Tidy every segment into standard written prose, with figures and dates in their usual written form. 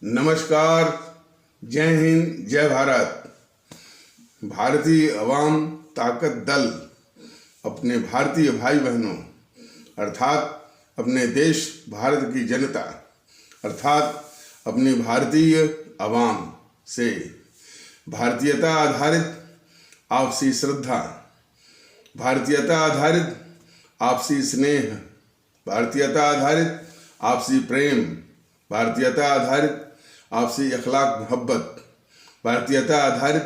नमस्कार, जय हिंद, जय भारत। भारतीय अवाम ताकत दल अपने भारतीय भाई बहनों अर्थात अपने देश भारत की जनता अर्थात अपनी भारतीय अवाम से भारतीयता आधारित आपसी श्रद्धा, भारतीयता आधारित आपसी स्नेह, भारतीयता आधारित आपसी प्रेम, भारतीयता आधारित आपसी अखलाक मोहब्बत, भारतीयता आधारित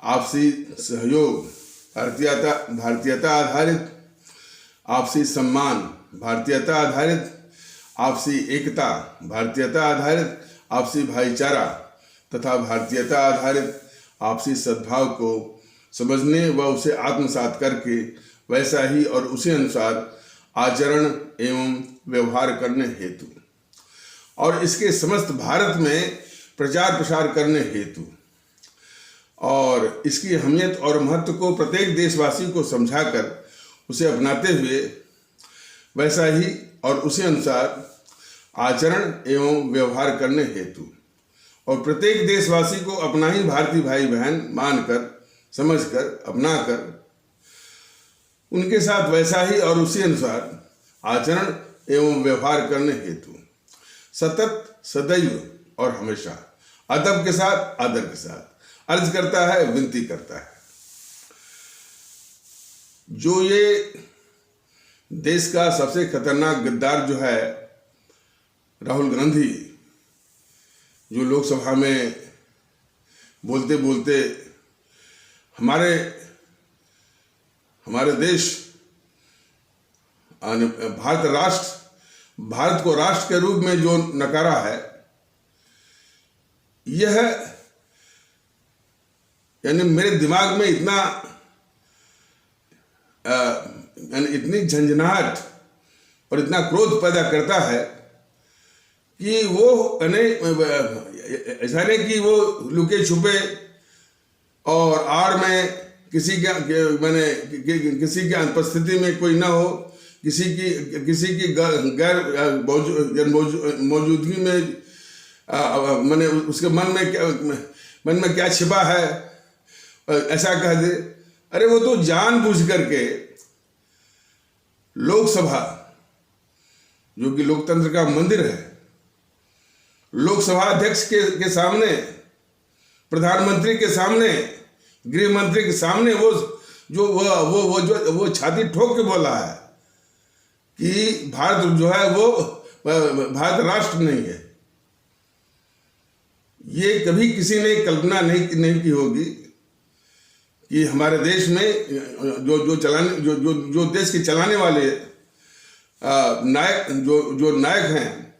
आपसी सहयोग, भारतीयता आधारित आपसी सम्मान, भारतीयता आधारित आपसी एकता, भारतीयता आधारित आपसी भाईचारा तथा भारतीयता आधारित आपसी सद्भाव को समझने व उसे आत्मसात करके वैसा ही और उसी अनुसार आचरण एवं व्यवहार करने हेतु और इसके समस्त भारत में प्रचार प्रसार करने हेतु और इसकी अहमियत और महत्व को प्रत्येक देशवासी को समझाकर उसे अपनाते हुए वैसा ही और उसी अनुसार आचरण एवं व्यवहार करने हेतु और प्रत्येक देशवासी को अपना ही भारतीय भाई बहन मानकर, समझकर, अपनाकर उनके साथ वैसा ही और उसी अनुसार आचरण एवं व्यवहार करने हेतु सतत, सदैव और हमेशा अदब के साथ, आदर के साथ अर्ज करता है, विनती करता है। जो ये देश का सबसे खतरनाक गद्दार जो है राहुल गांधी, जो लोकसभा में बोलते बोलते हमारे देश भारत को राष्ट्र के रूप में जो नकारा है, यह यानी मेरे दिमाग में इतनी झंझनाहट और इतना क्रोध पैदा करता है कि वो ऐसा नहीं कि वो लुके छुपे और आड़ में किसी की अनुपस्थिति में कोई ना हो, किसी की गैर मौजूदगी में उसके मन में क्या छिपा है ऐसा कह दे। अरे वो तो जानबूझ करके लोकसभा, जो कि लोकतंत्र का मंदिर है, लोकसभा अध्यक्ष के सामने, प्रधानमंत्री के सामने, गृह मंत्री के सामने वो छाती ठोक के बोला है कि भारत जो है वो भारत राष्ट्र नहीं है। ये कभी किसी ने कल्पना नहीं की होगी कि हमारे देश में जो देश के चलाने वाले नायक हैं,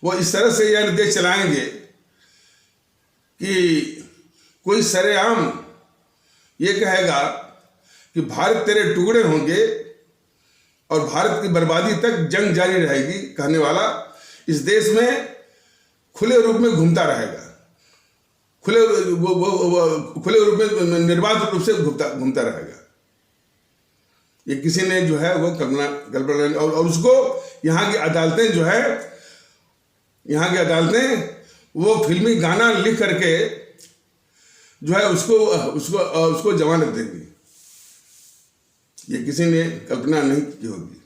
वो इस तरह से यह देश चलाएंगे कि कोई सरेआम ये कहेगा कि भारत तेरे टुकड़े होंगे और भारत की बर्बादी तक जंग जारी रहेगी कहने वाला इस देश में खुले रूप में घूमता रहेगा, खुले रूप में निर्बाध रूप से घूमता रहेगा। ये किसी ने जो है वो कल्पना और उसको यहाँ की अदालतें वो फिल्मी गाना लिख करके जो है उसको जमानत देंगी। ये किसी ने कल्पना नहीं की होगी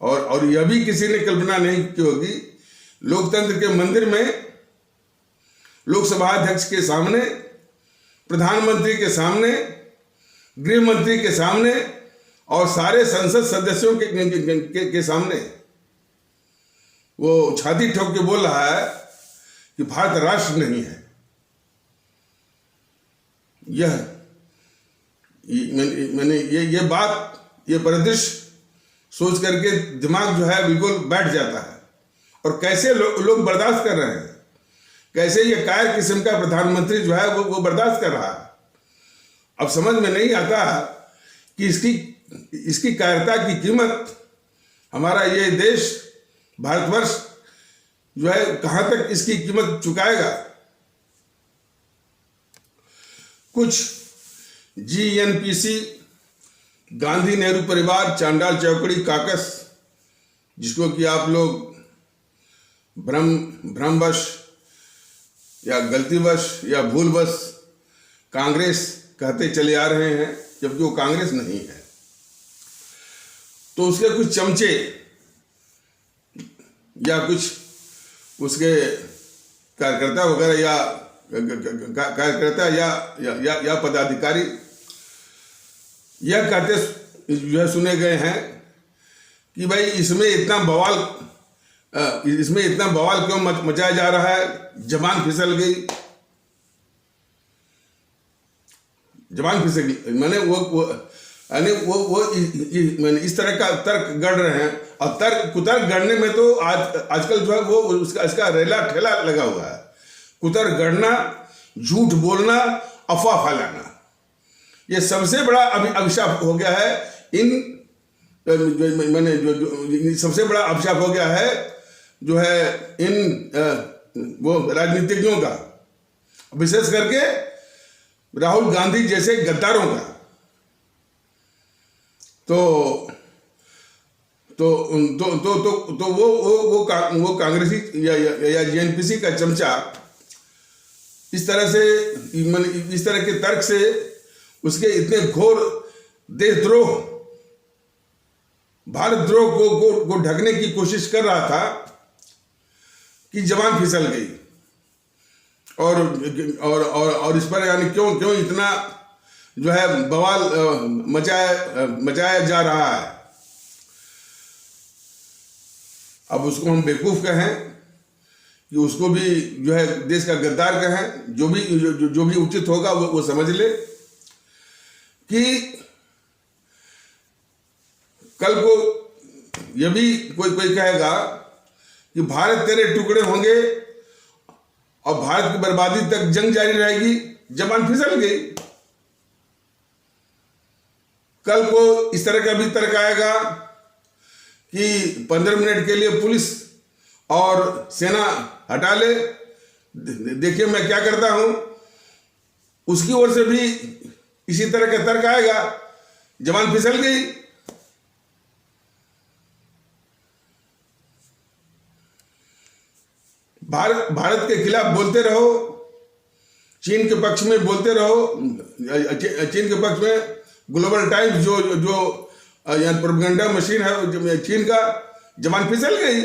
और यह भी किसी ने कल्पना नहीं की होगी लोकतंत्र के मंदिर में लोकसभा अध्यक्ष के सामने, प्रधानमंत्री के सामने, गृह मंत्री के सामने और सारे संसद सदस्यों के सामने वो छाती ठोक के बोल रहा है कि भारत राष्ट्र नहीं है। मैंने ये परिदृश्य सोच करके दिमाग जो है बिल्कुल बैठ जाता है। और कैसे लोग बर्दाश्त कर रहे हैं, कैसे ये कायर किस्म का प्रधानमंत्री जो है वो बर्दाश्त कर रहा है। अब समझ में नहीं आता कि इसकी कायरता की कीमत हमारा ये देश भारतवर्ष जो है कहां तक इसकी कीमत चुकाएगा। कुछ GNPC, गांधी नेहरू परिवार, चांडाल चौकड़ी काकस, जिसको कि आप लोग भ्रमवश या गलतीवश या भूलवश कांग्रेस कहते चले आ रहे हैं, जबकि वो कांग्रेस नहीं है। तो उसके कुछ चमचे या कुछ उसके कार्यकर्ता वगैरह या कार्यकर्ता या पदाधिकारी यह कहते जो है सुने गए हैं कि भाई इसमें इतना बवाल क्यों मचाया जा रहा है, जबान फिसल गई। जबान फिसल गई मैंने वो मैंने इस तरह का तर्क गढ़ रहे हैं, और कुतर्क गढ़ने में तो आजकल जो है वो इसका रेला ठेला लगा हुआ है। कुतर्क गढ़ना, झूठ बोलना, अफवाह फैलाना, ये सबसे बड़ा अभिशाप हो गया है। मैंने जो सबसे बड़ा अभिशाप हो गया है जो है इन वो राजनीतिज्ञों का, विशेष करके राहुल गांधी जैसे गद्दारों का। तो वो कांग्रेसी या जेएनपीसी का चमचा इस तरह के तर्क से उसके इतने घोर देशद्रोह, भारतद्रोह को ढकने की कोशिश कर रहा था कि जबान फिसल गई। और इस पर यानी क्यों इतना जो है बवाल मचाया जा रहा है। अब उसको हम बेवकूफ कहें कि उसको भी जो है देश का गद्दार कहें, जो भी उचित होगा वो समझ ले कि कल को यह भी कोई कहेगा कि भारत तेरे टुकड़े होंगे और भारत की बर्बादी तक जंग जारी रहेगी, जबान फिसल गई। कल को इस तरह का भी तर्क आएगा कि 15 मिनट के लिए पुलिस और सेना हटा ले, देखिए मैं क्या करता हूं, उसकी ओर से भी इसी तरह का तर्क आएगा, जबान फिसल गई। भारत के खिलाफ बोलते रहो, चीन के पक्ष में बोलते रहो। चीन के पक्ष में ग्लोबल टाइम्स जो प्रोपेगेंडा मशीन है चीन का, जबान फिसल गई।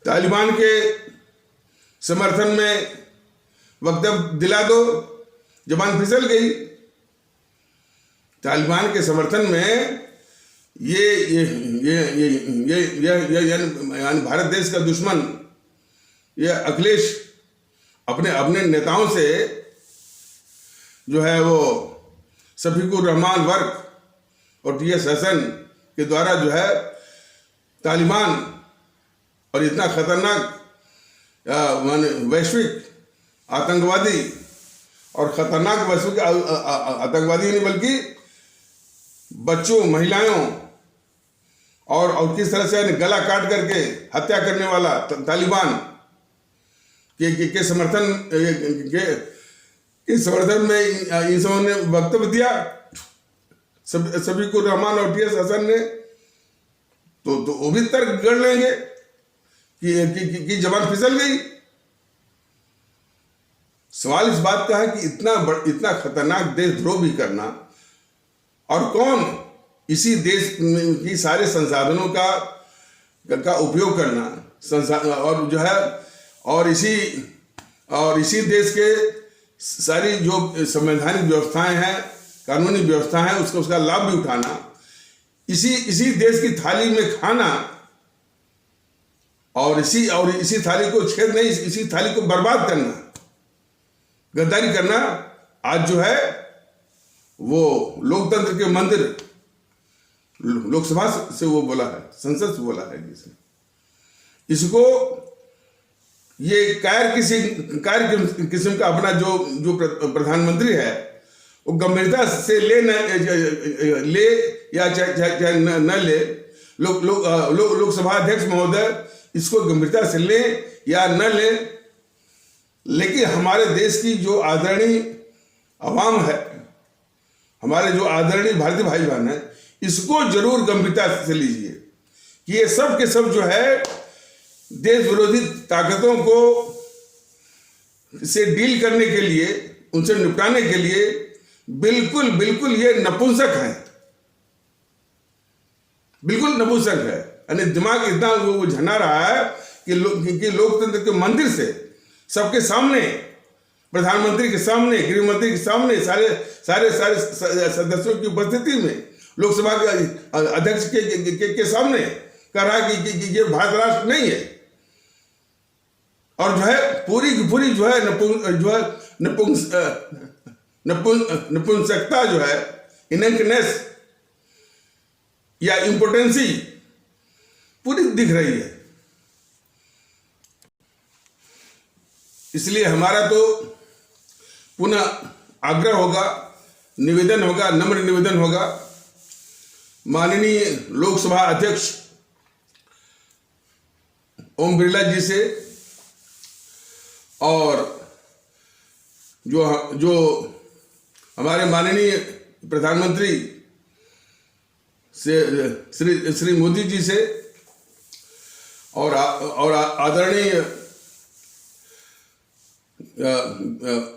तालिबान के समर्थन में वक्तव्य दिला दो, जबान फिसल गई। तालिबान के समर्थन में यानी भारत देश का दुश्मन ये अखिलेश अपने नेताओं से जो है वो शफीकुर रहमान वर्क और टीएस हसन के द्वारा जो है तालिबान और इतना खतरनाक वैश्विक आतंकवादी और खतरनाक वैश्विक आतंकवादी नहीं बल्कि बच्चों, महिलाओं और किस तरह से गला काट करके हत्या करने वाला तालिबान के समर्थन में इन सबों ने वक्तव्य दिया, शफीकुर रहमान और टीएस हसन ने। तो वो भी तर्क गढ़ लेंगे कि जबान फिसल गई। सवाल इस बात का है कि इतना खतरनाक देशद्रोह भी करना, और कौन इसी देश की सारे संसाधनों का उपयोग करना और जो है और इसी देश के सारी जो संवैधानिक व्यवस्थाएं हैं, कानूनी व्यवस्था है, उसका लाभ भी उठाना, इसी देश की थाली में खाना और इसी थाली को छेद नहीं, इसी थाली को बर्बाद करना, गद्दारी करना। आज जो है वो लोकतंत्र के मंदिर लोकसभा से वो बोला है, संसद से बोला है जिसने इसको ये कायर किस्म का अपना जो प्रधानमंत्री है वो गंभीरता से ले या चाहे न ले, लोकसभा अध्यक्ष महोदय इसको गंभीरता से ले या न ले, लेकिन हमारे देश की जो आदरणीय अवाम है, हमारे जो आदरणीय भारतीय भाई बहन है, इसको जरूर गंभीरता से लीजिए कि ये सब के सब जो है देश विरोधी ताकतों को से डील करने के लिए, उनसे निपटाने के लिए बिल्कुल बिल्कुल ये नपुंसक है, बिल्कुल नपुंसक है। यानी दिमाग इतना वो झना रहा है कि लोकतंत्र के मंदिर से सबके सामने, प्रधानमंत्री के सामने, गृह मंत्री के सामने, सारे सारे सारे सदस्यों की उपस्थिति में, लोकसभा के अध्यक्ष के सामने कह रहा है कि ये भारत राष्ट्र नहीं है। और जो है पूरी की पूरी जो है नपुंसकता जो है, इनकनेस या इम्पोर्टेंसी पूरी दिख रही है। इसलिए हमारा तो पुनः आग्रह होगा, निवेदन होगा, नम्र निवेदन होगा माननीय लोकसभा अध्यक्ष ओम बिरला जी से, और जो हमारे माननीय प्रधानमंत्री से श्री मोदी जी से, और आदरणीय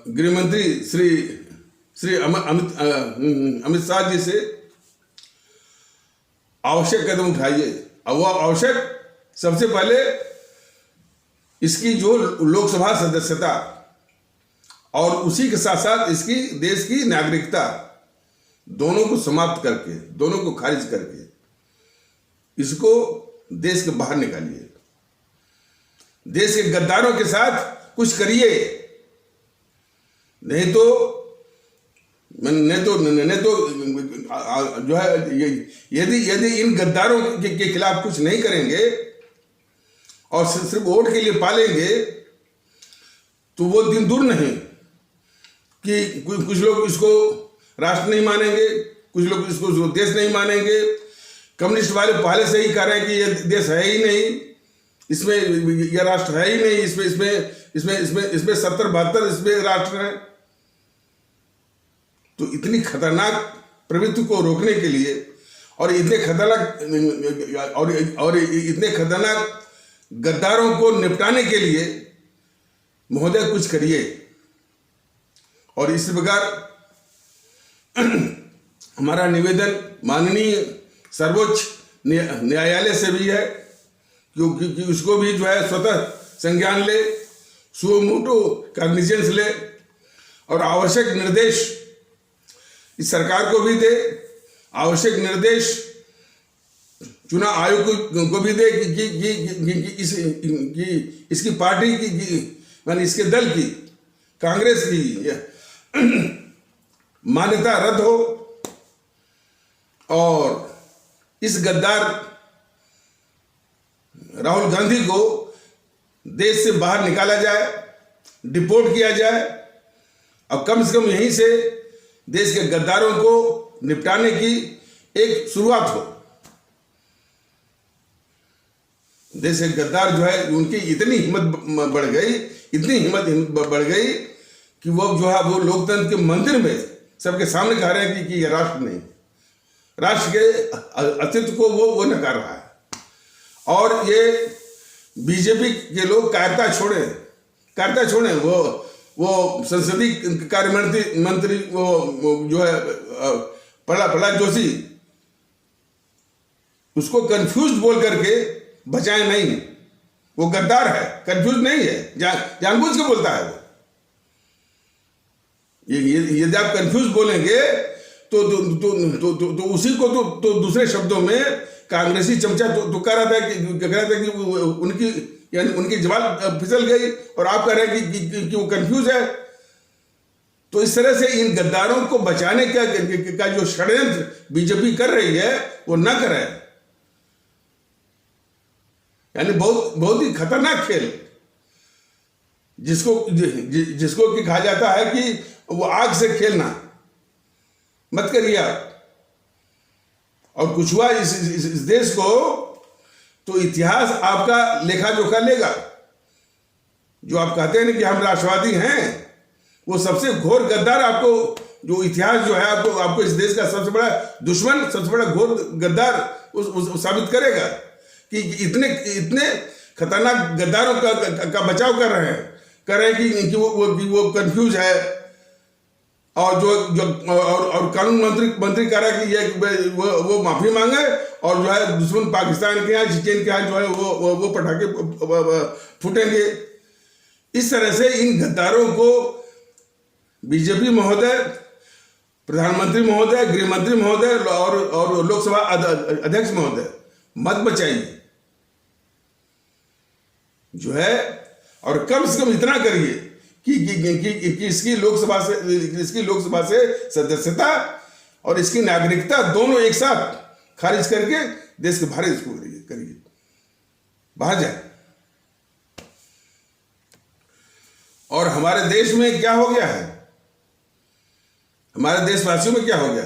गृह मंत्री श्री अमित शाह जी से आवश्यक कदम उठाइए। और वह आवश्यक सबसे पहले इसकी जो लोकसभा सदस्यता और उसी के साथ साथ इसकी देश की नागरिकता, दोनों को समाप्त करके, दोनों को खारिज करके इसको देश के बाहर निकालिए। देश के गद्दारों के साथ कुछ करिए, नहीं तो जो है यदि इन गद्दारों के खिलाफ कुछ नहीं करेंगे और सिर्फ वोट के लिए पालेंगे तो वो दिन दूर नहीं कि कुछ लोग इसको राष्ट्र नहीं मानेंगे, कुछ लोग इसको देश नहीं मानेंगे। कम्युनिस्ट वाले पहले से ही कह रहे हैं कि ये देश है ही नहीं, इसमें यह राष्ट्र है ही नहीं, इसमें 70-72 इसमें राष्ट्र हैं। तो इतनी खतरनाक प्रवृत्ति को रोकने के लिए और इतने खतरनाक गद्दारों को निपटाने के लिए महोदय कुछ करिए। और इस प्रकार हमारा निवेदन माननीय सर्वोच्च न्यायालय से भी है कि उसको भी जो है स्वतः संज्ञान ले, सुओ मोटो कॉग्निजेंस ले, और आवश्यक निर्देश इस सरकार को भी दे, आवश्यक निर्देश चुनाव आयोग को भी दे कि इसकी पार्टी की माने इसके दल की, कांग्रेस की मान्यता रद्द हो और इस गद्दार राहुल गांधी को देश से बाहर निकाला जाए, डिपोर्ट किया जाए। अब कम से कम यहीं से देश के गद्दारों को निपटाने की एक शुरुआत हो। देश के गद्दार जो है उनकी इतनी हिम्मत बढ़ गई, इतनी हिम्मत बढ़ गई कि वो जो है वो लोकतंत्र के मंदिर में सबके सामने कह रहे हैं कि ये राष्ट्र नहीं, राष्ट्र के अस्तित्व को वो नकार रहा है। और ये बीजेपी के लोग कायरता छोड़ें, वो संसदीय कार्य मंत्री वो जो है प्रहलाद जोशी, उसको कंफ्यूज बोल करके बचाए नहीं। वो गद्दार है, कंफ्यूज नहीं है, जानबूझ के बोलता है वो। यदि आप कंफ्यूज बोलेंगे तो उसी को तो दूसरे शब्दों में कांग्रेसी चमचा तो कह रहा था कि उनकी जबान फिसल गई और आप कह रहे हैं कि वो कंफ्यूज है। तो इस तरह से इन गद्दारों को बचाने का जो षड्यंत्र बीजेपी कर रही है वो न करे। यानी बहुत ही खतरनाक खेल, जिसको कि कहा जाता है कि वो आग से खेलना मत करिए आप। और कुछ हुआ इस देश को तो इतिहास आपका लेखा जोखा लेगा। जो आप कहते हैं कि हम राष्ट्रवादी हैं, वो सबसे घोर गद्दार आपको जो इतिहास जो है आपको इस देश का सबसे बड़ा दुश्मन, सबसे बड़ा घोर गद्दार उस साबित करेगा कि इतने खतरनाक गद्दारों का बचाव कर रहे हैं कि वो कंफ्यूज है, और और कानून मंत्री कह रहा है कि ये वो माफी मांगे, और जो है दुश्मन पाकिस्तान के यहाँ, चीन के यहाँ जो है वो पटाखे फूटेंगे। इस तरह से इन गद्दारों को बीजेपी महोदय, प्रधानमंत्री महोदय, गृह मंत्री महोदय और लोकसभा अध्यक्ष महोदय मत बचाइए जो है, और कम से कम इतना करिए कि इसकी लोकसभा से सदस्यता और इसकी नागरिकता दोनों एक साथ खारिज करके देश के बाहर इसको करिए, बाहर जाए। और हमारे देश में क्या हो गया है, हमारे देशवासियों में क्या हो गया,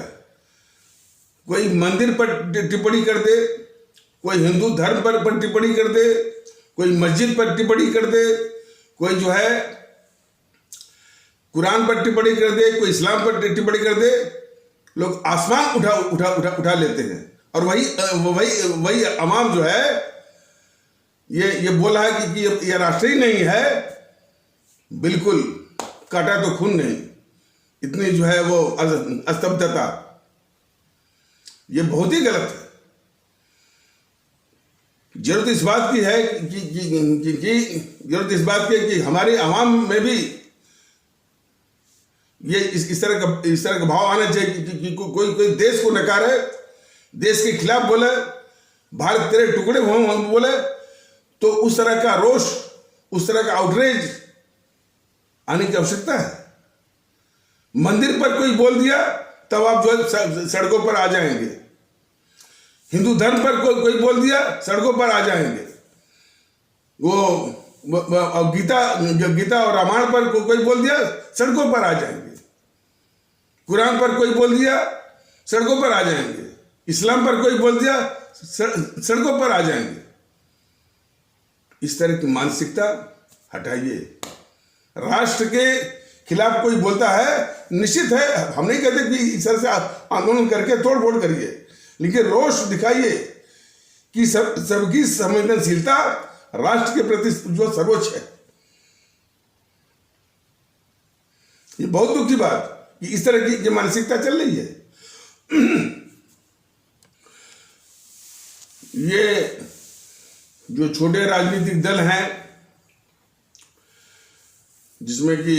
कोई मंदिर पर टिप्पणी कर दे, कोई हिंदू धर्म पर टिप्पणी कर दे, कोई मस्जिद पर टिप्पणी कर दे, कोई जो है कुरान पर टिप्पणी कर दे, कोई इस्लाम पर टिप्पणी कर दे, लोग आसमान उठा लेते हैं। और वही अवाम जो है ये बोला है कि ये राष्ट्रीय नहीं है, बिल्कुल काटा तो खून नहीं, इतनी जो है वो अस्तब्धता, ये बहुत ही गलत है। जरूरत इस बात की है कि हमारे आवाम में भी ये इस तरह का भाव आना चाहिए कि कोई देश को नकारे, देश के खिलाफ बोले, भारत तेरे टुकड़े हो बोले, तो उस तरह का रोष, उस तरह का आउटरेज आने की आवश्यकता है। मंदिर पर कोई बोल दिया तब आप जो है सड़कों पर आ जाएंगे, हिंदू धर्म पर कोई बोल दिया सड़कों पर आ जाएंगे, वो गीता और रामायण पर कोई बोल दिया सड़कों पर आ जाएंगे, कुरान पर कोई बोल दिया सड़कों पर आ जाएंगे, इस्लाम पर कोई बोल दिया सड़कों पर आ जाएंगे। इस तरह की मानसिकता हटाइए। राष्ट्र के खिलाफ कोई बोलता है, निश्चित है, हम नहीं कहते कि इस तरह से आंदोलन करके तोड़ फोड़ करिए, लेकिन रोष दिखाइए कि सबकी संवेदनशीलता राष्ट्र के प्रति जो सर्वोच्च है। ये बहुत दुख की बात कि इस तरह की मानसिकता चल रही है। ये जो छोटे राजनीतिक दल हैं, जिसमें कि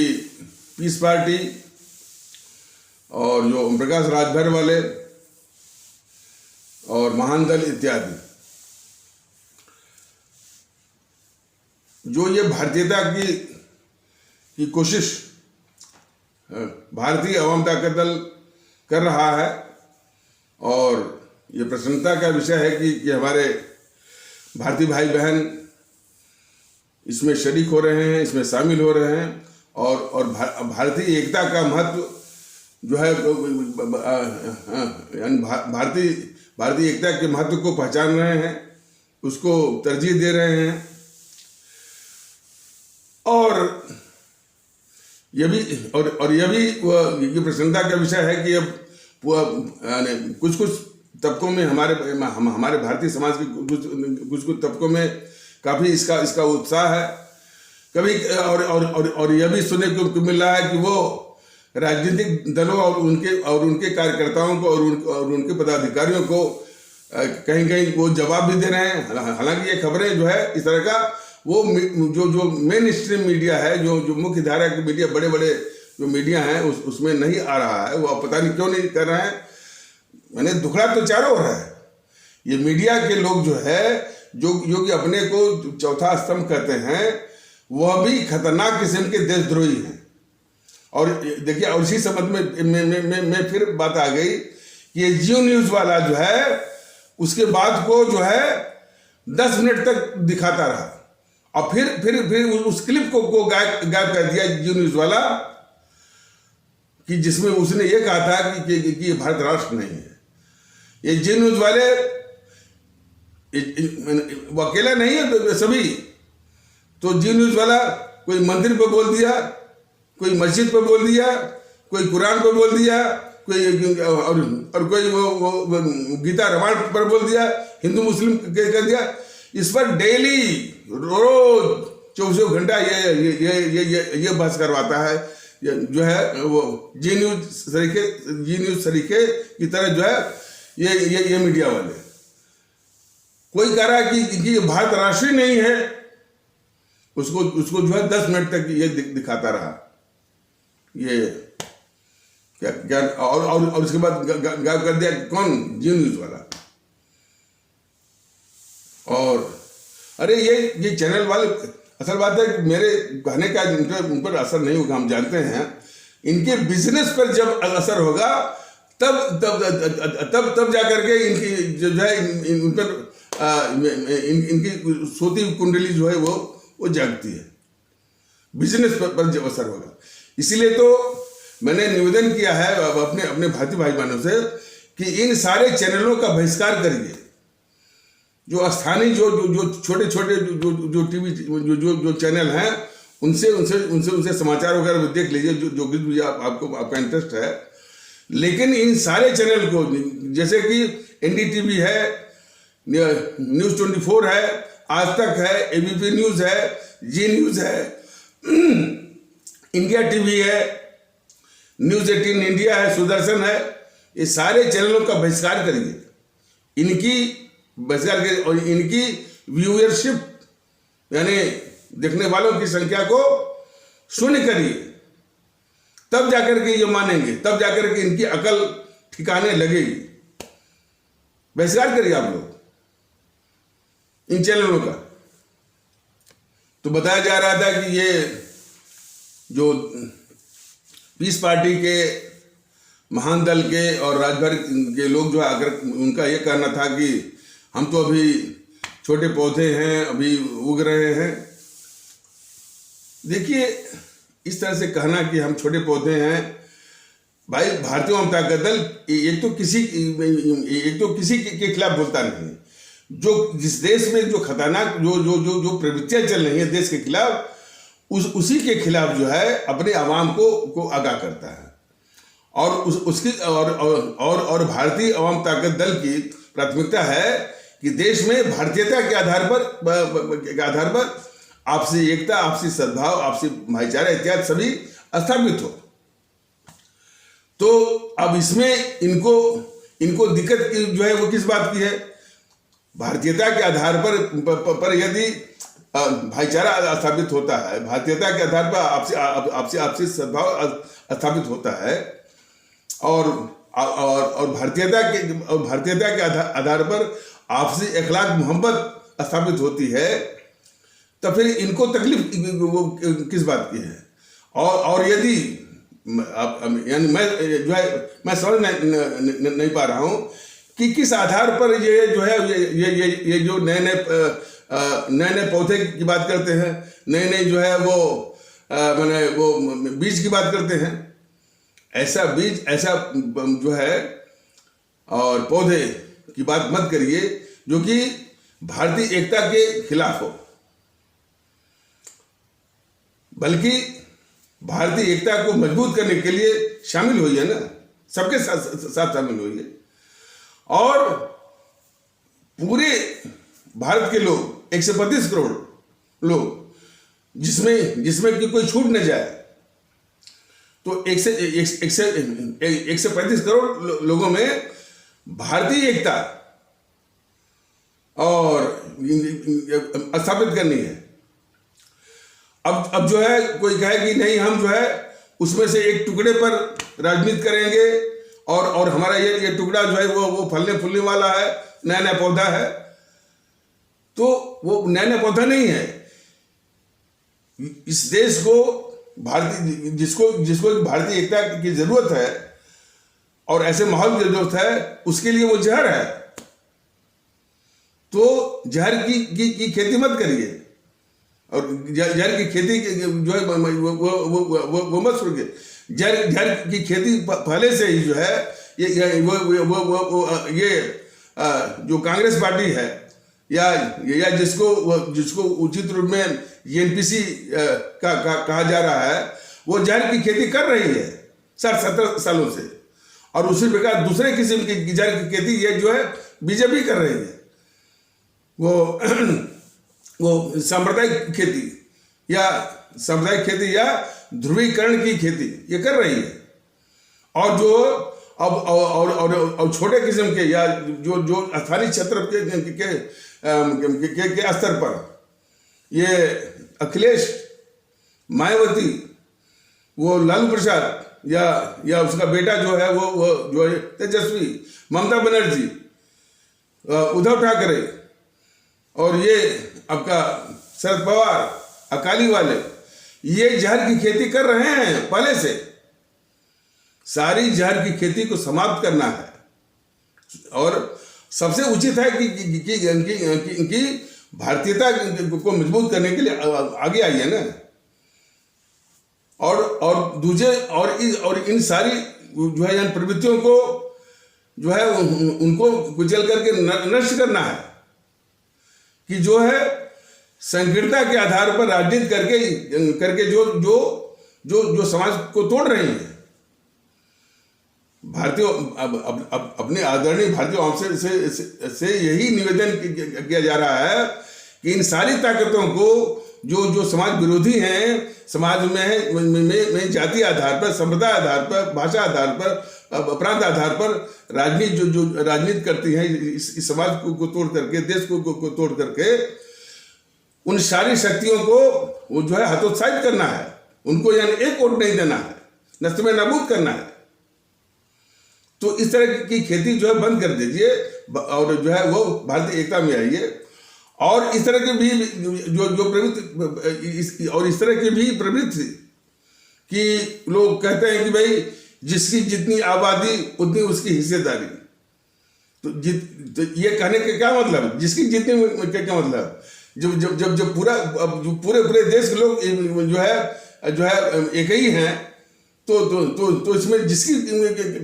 पीस पार्टी और जो ओम प्रकाश राजभर वाले और महान दल इत्यादि, जो ये भारतीयता की कोशिश भारतीय अवाम ताकत दल कर रहा है, और ये प्रसन्नता का विषय है कि हमारे भारतीय भाई बहन इसमें शरीक हो रहे हैं, इसमें शामिल हो रहे हैं, और भारतीय एकता का महत्व जो है, भारतीय एकता के महत्व को पहचान रहे हैं, उसको तरजीह दे रहे हैं। और ये भी प्रसन्नता का विषय है कि अब कुछ तबकों में हमारे भारतीय समाज के कुछ तबकों में काफी इसका उत्साह है। कभी और यह भी सुनने को मिल रहा है कि वो राजनीतिक दलों और उनके कार्यकर्ताओं को और उनके पदाधिकारियों को कहीं वो जवाब भी दे रहे हैं। हालांकि ये खबरें जो है इस तरह का वो जो मेन स्ट्रीम मीडिया है, जो मुख्य धारा के मीडिया, बड़े बड़े जो मीडिया हैं उसमें नहीं आ रहा है। वो पता नहीं क्यों नहीं कर रहे हैं। मैंने दुखड़ा तो चारों हो रहा है। ये मीडिया के लोग जो है जो कि अपने को चौथा स्तंभ कहते हैं, वह भी खतरनाक किस्म के देशद्रोही हैं। और देखिए, और इसी संबंध में फिर बात आ गई कि ये जियो न्यूज वाला जो है उसके बाद को जो है 10 मिनट तक दिखाता रहा, और फिर उस क्लिप को गायब कर दिया जियो न्यूज वाला, कि जिसमें उसने ये कहा था कि ये भारत राष्ट्र नहीं है। ये जियो न्यूज वाले वो अकेला नहीं है, सभी। तो जियो न्यूज वाला कोई मंदिर पर बोल दिया, कोई मस्जिद पर बोल दिया, कोई कुरान पर बोल दिया, कोई और कोई वो गीता रामायण पर बोल दिया, हिंदू मुस्लिम कर दिया। इस पर डेली रोज 24 घंटा ये बहस करवाता है, जो है वो जी न्यूज सरीखे की तरह जो है ये मीडिया वाले। कोई कह रहा है कि भारत राष्ट्रीय नहीं है, उसको जो है 10 मिनट तक ये दिखाता रहा, ये क्या और उसके बाद गायब कर दिया। कौन? जी न्यूज वाला। और अरे ये चैनल वाले, असल बात है कि मेरे कहने का उन पर असर नहीं होगा, हम जानते हैं। इनके बिजनेस पर जब असर होगा तब जाकर के इनकी जो है इन पर इनकी सोती कुंडली जो है वो जागती है। बिजनेस पर जब असर होगा, इसीलिए तो मैंने निवेदन किया है अपने भारतीय भाई बहनों से कि इन सारे चैनलों का बहिष्कार करिए। जो स्थानीय जो छोटे छोटे जो टीवी जो चैनल हैं, उनसे समाचार वगैरह देख लीजिए जो भी आपका इंटरेस्ट है। लेकिन इन सारे चैनल को, जैसे कि एनडीटीवी है, न्यूज़ 24 है, आज तक है, एबीपी न्यूज़ है, जी न्यूज़ है, इंडिया टीवी है, न्यूज़ 18 इंडिया है, सुदर्शन है, ये सारे चैनलों का बहिष्कार करिए। इनकी बहिष्कार करिए और इनकी व्यूअरशिप यानी देखने वालों की संख्या को शून्य करिए, तब जाकर के ये मानेंगे, तब जाकर के इनकी अकल ठिकाने लगेगी। बहिष्कार करिए आप लोग इन चैनलों का। तो बताया जा रहा था कि ये जो पीस पार्टी के महान दल के और राजभर के लोग जो आकर उनका ये कहना था कि हम तो अभी छोटे पौधे हैं, अभी उग रहे हैं। देखिए, इस तरह से कहना कि हम छोटे पौधे हैं, भाई भारतीय जनता दल एक तो किसी के खिलाफ बोलता नहीं। जो जिस देश में जो खतरनाक जो प्रवृत्तियां चल रही है देश के खिलाफ, उसी के खिलाफ जो है अपने आवाम को आगाह करता है। और उसकी और भारतीय अवाम ताकत दल की प्राथमिकता है कि देश में भारतीयता के आधार पर आपसी एकता, आपसी सद्भाव, आपसी भाईचारा इत्यादि सभी स्थापित हो। तो अब इसमें इनको दिक्कत जो है वो किस बात की है? भारतीयता के आधार पर यदि भाईचारा स्थापित होता है, भारतीयता के आधार पर आपसी सद्भाव स्थापित होता है, और भारतीयता के आधार पर आपसी अखलाक मोहब्बत स्थापित होती है, तो फिर इनको तकलीफ किस बात की है? और यदि यानी मैं समझ नहीं पा रहा हूं कि किस आधार पर ये जो है ये जो नए पौधे की बात करते हैं, नए जो है वो मैंने वो बीज की बात करते हैं। ऐसा बीज, ऐसा जो है और पौधे की बात मत करिए जो कि भारतीय एकता के खिलाफ हो, बल्कि भारतीय एकता को मजबूत करने के लिए शामिल होइए ना, सबके साथ शामिल होइए। और पूरे भारत के लोग 135 करोड़ लोग, जिसमें कि कोई छूट न जाए, तो 135 करोड़ लोगों में भारतीय एकता और स्थापित करनी है। अब जो है कोई कहे कि नहीं, हम जो है उसमें से एक टुकड़े पर राजनीति करेंगे और हमारा ये टुकड़ा जो है वो फलने फूलने वाला है, नया पौधा है। तो वो नया पौधा नहीं है। इस देश को भारतीय जिसको भारतीय एकता की जरूरत है और ऐसे माहौल की जरूरत है, उसके लिए वो जहर है। तो जहर की खेती मत करिए, और जहर की खेती जो है वो मत छोड़िए। जहर की खेती पहले से ही जो है ये जो कांग्रेस पार्टी है या जिसको उचित रूप में एनपीसी कहा जा रहा है, वो जहर की खेती कर रही है। 60-70 सालों से। और उसी प्रकार दूसरे किस्म की जहर की खेती ये जो है बीजेपी कर रही है, वो सांप्रदायिक खेती या ध्रुवीकरण की खेती ये कर रही है। और जो अब छोटे किस्म के या जो स्थानीय क्षेत्र के स्तर पर ये अखिलेश, मायावती, वो लालू प्रसाद या उसका बेटा जो है वो जो है तेजस्वी, ममता बनर्जी, उद्धव ठाकरे और ये आपका शरद पवार, अकाली वाले, ये जहर की खेती कर रहे हैं पहले से। सारी जहर की खेती को समाप्त करना है और सबसे उचित है कि भारतीयता को मजबूत करने के लिए आगे आई है ना। और दूसरे और इन सारी जो है इन प्रवृत्तियों को जो है उनको कुचल करके नष्ट करना है कि जो है संकीर्णता के आधार पर राजनीति करके जो समाज को तोड़ रही है। भारतीय अपने आदरणीय भारतीय आवाम से यही निवेदन किया जा रहा है कि इन सारी ताकतों को जो समाज विरोधी हैं, समाज में जाति आधार पर, संप्रदाय आधार पर, भाषा आधार पर, प्रांत आधार पर राजनीति जो राजनीति करती हैं, इस समाज को तोड़ करके, देश को तोड़ करके उन सारी शक्तियों को वो जो है हतोत्साहित करना है, उनको यानी एक वोट नहीं देना है, नष्ट में नाबूद करना है। तो इस तरह की खेती जो है बंद कर दीजिए और जो है वो भारतीय एकता में आइए। और इस तरह के भी जो प्रवृत्ति और इस तरह की भी प्रवृत्ति कि लोग कहते हैं कि भाई जिसकी जितनी आबादी उतनी उसकी हिस्सेदारी। तो ये कहने का क्या मतलब, जिसकी जितनी क्या मतलब, जब पूरे देश के लोग जो है एक ही हैं तो इसमें जिसकी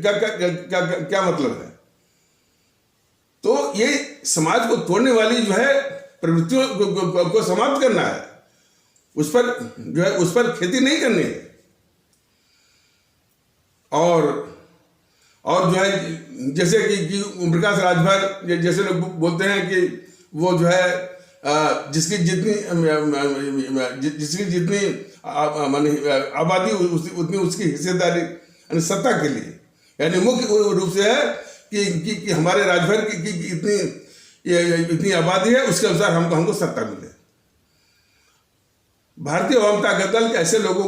क्या मतलब है। तो ये समाज को तोड़ने वाली जो है प्रवृत्तियों को समाप्त करना है, उस पर खेती नहीं करनी है। और जो है जैसे कि ओम प्रकाश राजभर जैसे लोग बोलते हैं कि वो जो है जिसकी जितनी आबादी उतनी उसकी हिस्सेदारी, यानी सत्ता के लिए, यानी मुख्य रूप से है कि हमारे राजभर की इतनी आबादी है, उसके अनुसार हमको सत्ता मिले। भारतीय आवाम ताकत दल ऐसे लोगों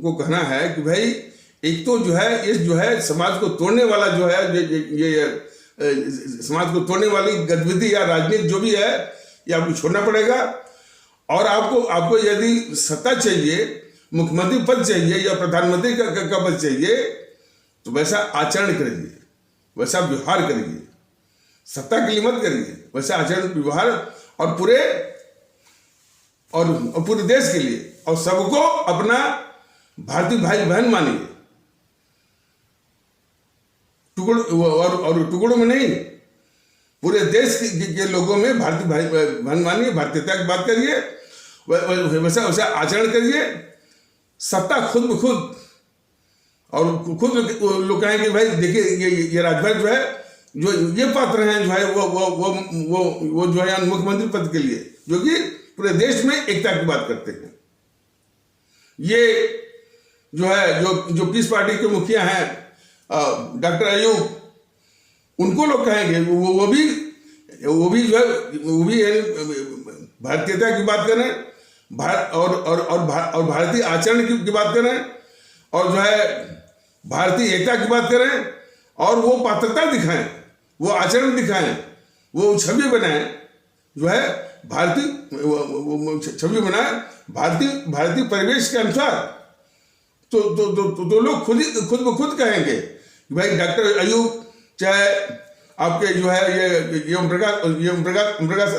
को कहना है कि भाई एक तो जो है समाज को तोड़ने वाला जो है ये समाज को तोड़ने वाली गतिविधि या राजनीति जो भी है ये आपको छोड़ना पड़ेगा। और आपको यदि सत्ता चाहिए, मुख्यमंत्री पद चाहिए या प्रधानमंत्री का पद चाहिए, तो वैसा आचरण करिए, वैसा व्यवहार करिए, सत्ता के लिए मत करिए, वैसा आचरण व्यवहार और पूरे देश के लिए और सबको अपना भारतीय भाई बहन मानिए, टुकड़ों में नहीं, पूरे देश के लोगों में भारतीय भाई बहन मानिए, भारतीयता की बात करिए, वैसा आचरण करिए। सत्ता खुद ब खुद, और खुद लोग कहेंगे भाई देखिए ये राजभर जो है जो ये पात्र हैं जो है वो जो है मुख्यमंत्री पद के लिए, जो कि पूरे देश में एकता की बात करते हैं। ये जो है जो पीस पार्टी के मुखिया हैं डॉक्टर अयूब, उनको लोग कहेंगे वो भी जो है भारतीयता की बात करें, और भारतीय आचरण की बात करें, और जो है भारतीय एकता की बात करें, और वो पात्रता दिखाएं, वो आचरण दिखाएं, वो छवि बनाएं, जो है भारतीय छवि बनाएं भारतीय परिवेश के अनुसार। तो लोग खुद ब खुद कहेंगे कि भाई डॉक्टर अयूब, चाहे आपके जो है ये ओम प्रकाश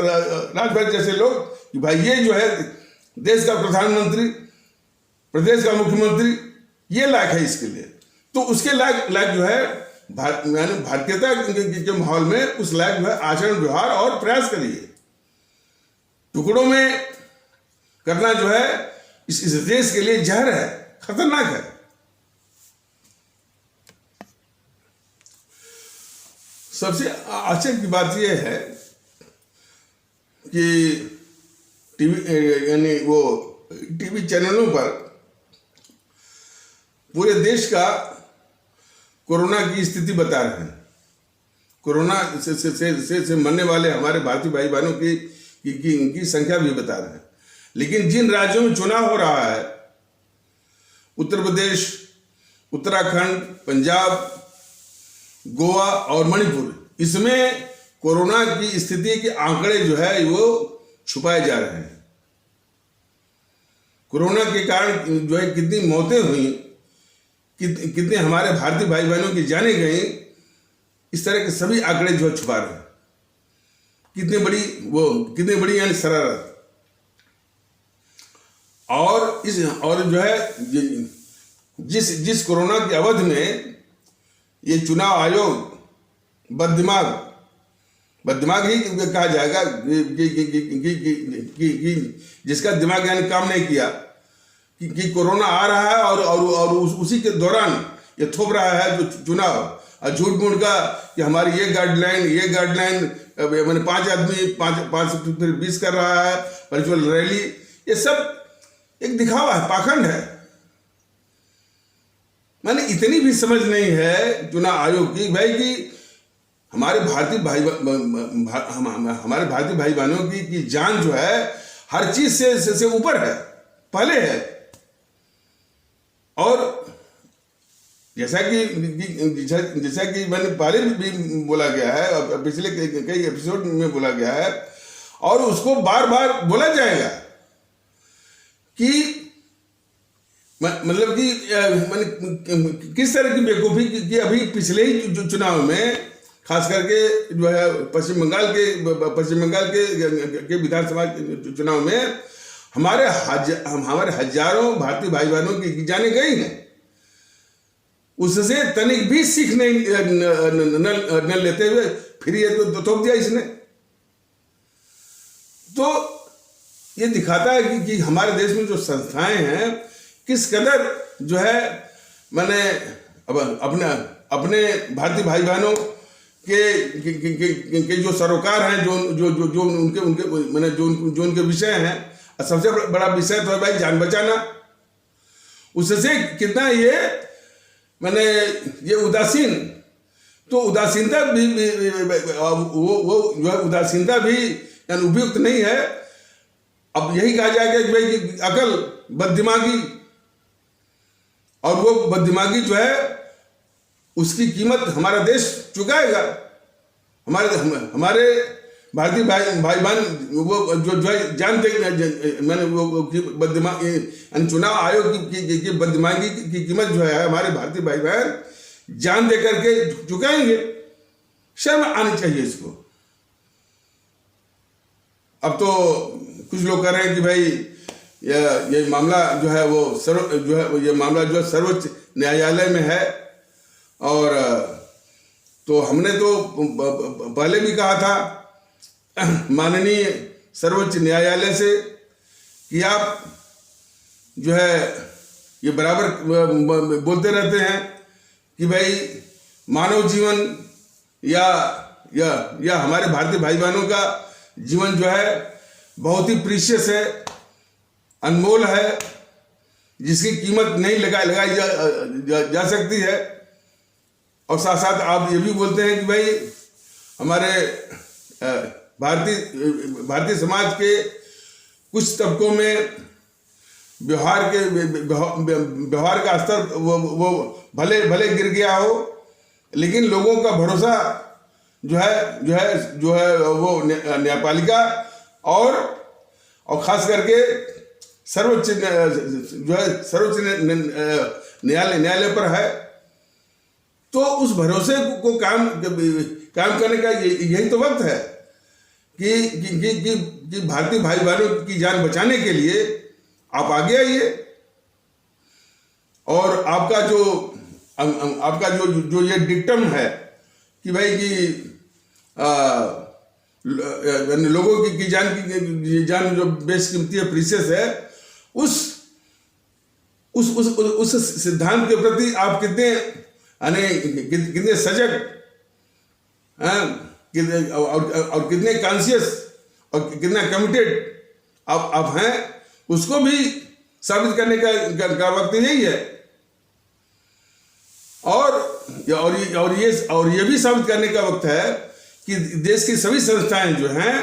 राजभर जैसे लोग, कि भाई ये जो है देश का प्रधानमंत्री, प्रदेश का मुख्यमंत्री, ये लायक है इसके लिए। तो उसके लायक जो है भारतीयता के माहौल में उस लायक जो है आचरण व्यवहार और प्रयास करिए। टुकड़ों में करना जो है इस देश के लिए जहर है, खतरनाक है। सबसे आश्चर्य की बात यह है कि टीवी यानी वो टीवी चैनलों पर पूरे देश का कोरोना की स्थिति बता रहे हैं। कोरोना से मरने वाले हमारे भारतीय भाई बहनों की संख्या भी बता रहे हैं। लेकिन जिन राज्यों में चुनाव हो रहा है, उत्तर प्रदेश, उत्तराखंड, पंजाब, गोवा और मणिपुर, इसमें कोरोना की स्थिति के आंकड़े जो है वो छुपाए जा रहे हैं। कोरोना के कारण जो है कितनी मौतें हुई, कितने हमारे भारतीय भाई बहनों की जानें गई, इस तरह के सभी आंकड़े जो छुपा रहे हैं। कितनी बड़ी यानी शरारत। और जो है जिस कोरोना की अवधि में ये चुनाव आयोग बददिमाग ही कहा जाएगा कि जिसका दिमाग यानी काम नहीं किया कि कोरोना आ रहा है और उसी के दौरान ये थोप रहा है जो चुनाव, और झूठ मूठ का कि हमारी ये गाइडलाइन मैंने 5 आदमी 5 फिर 20 कर रहा है, वर्चुअल रैली, ये सब एक दिखावा है, पाखंड है। मैंने इतनी भी समझ नहीं है चुनाव आयोग की भाई कि हमारे भारतीय भाई बहनों की जान जो है हर चीज से ऊपर है, पहले है। और जैसा कि मैंने पहले भी बोला गया है और पिछले कई एपिसोड में बोला गया है, और उसको बार बार बोला जाएगा कि मतलब कि मैंने किस तरह की बेवकूफ़ी कि अभी पिछले ही चुनाव में, खास करके जो है पश्चिम बंगाल के विधानसभा चुनाव में हमारे हजारों भारतीय भाई बहनों की जाने गई हैं। उससे तनिक भी सीख न लेते हुए फिर ये तो थोप दिया इसने। तो ये दिखाता है कि हमारे देश में जो संस्थाएं हैं किस कदर जो है मैंने अब अपने भारतीय भाई बहनों के जो सरोकार हैं, जो उनके मैंने जो उनके विषय हैं, सबसे बड़ा विषय तो है भाई जान बचाना। उससे कितना ये मैंने ये उदासीन, तो उदासीनता भी वो जो है उदासीनता भी यानी उपयुक्त नहीं है। अब यही कहा जाएगा कि भाई कि अकल, बददिमागी, और वो बददिमागी जो है उसकी कीमत हमारा देश चुकाएगा। हमारे भारतीय भाई बहन वो जो है जानते मैंने वो बददिमागी यानी चुनाव आयोग की बददिमागी की कीमत जो है हमारे भारतीय भाई बहन जान दे करके चुकाएंगे। शर्म आनी चाहिए इसको। अब तो कुछ लोग कह रहे हैं कि भाई ये मामला जो है वो ये मामला जो है सर्वोच्च न्यायालय में है, और तो हमने तो पहले भी कहा था माननीय सर्वोच्च न्यायालय से कि आप जो है ये बराबर बोलते रहते हैं कि भाई मानव जीवन या हमारे भारतीय भाई बहनों का जीवन जो है बहुत ही प्रीशियस है, अनमोल है, जिसकी कीमत नहीं लगाई जा सकती है। और साथ साथ आप ये भी बोलते हैं कि भाई हमारे भारतीय समाज के कुछ तबकों में व्यवहार का स्तर वो भले गिर गया हो, लेकिन लोगों का भरोसा जो है वो न्यायपालिका और खास करके सर्वोच्च न्यायालय पर है। तो उस भरोसे को काम करने का यही तो वक्त है कि भारतीय भाई बहनों की जान बचाने के लिए आप आगे आइए, और आपका जो ये डिक्टम है कि भाई कि लोगों की जान जो बेशकीमती है, प्रीशियस है, उस सिद्धांत के प्रति आप कितने सजग और कितने कॉन्शियस और कितना कमिटेड आप हैं, उसको भी साबित करने का वक्त यही है। और ये भी साबित करने का वक्त है कि देश की सभी संस्थाएं जो हैं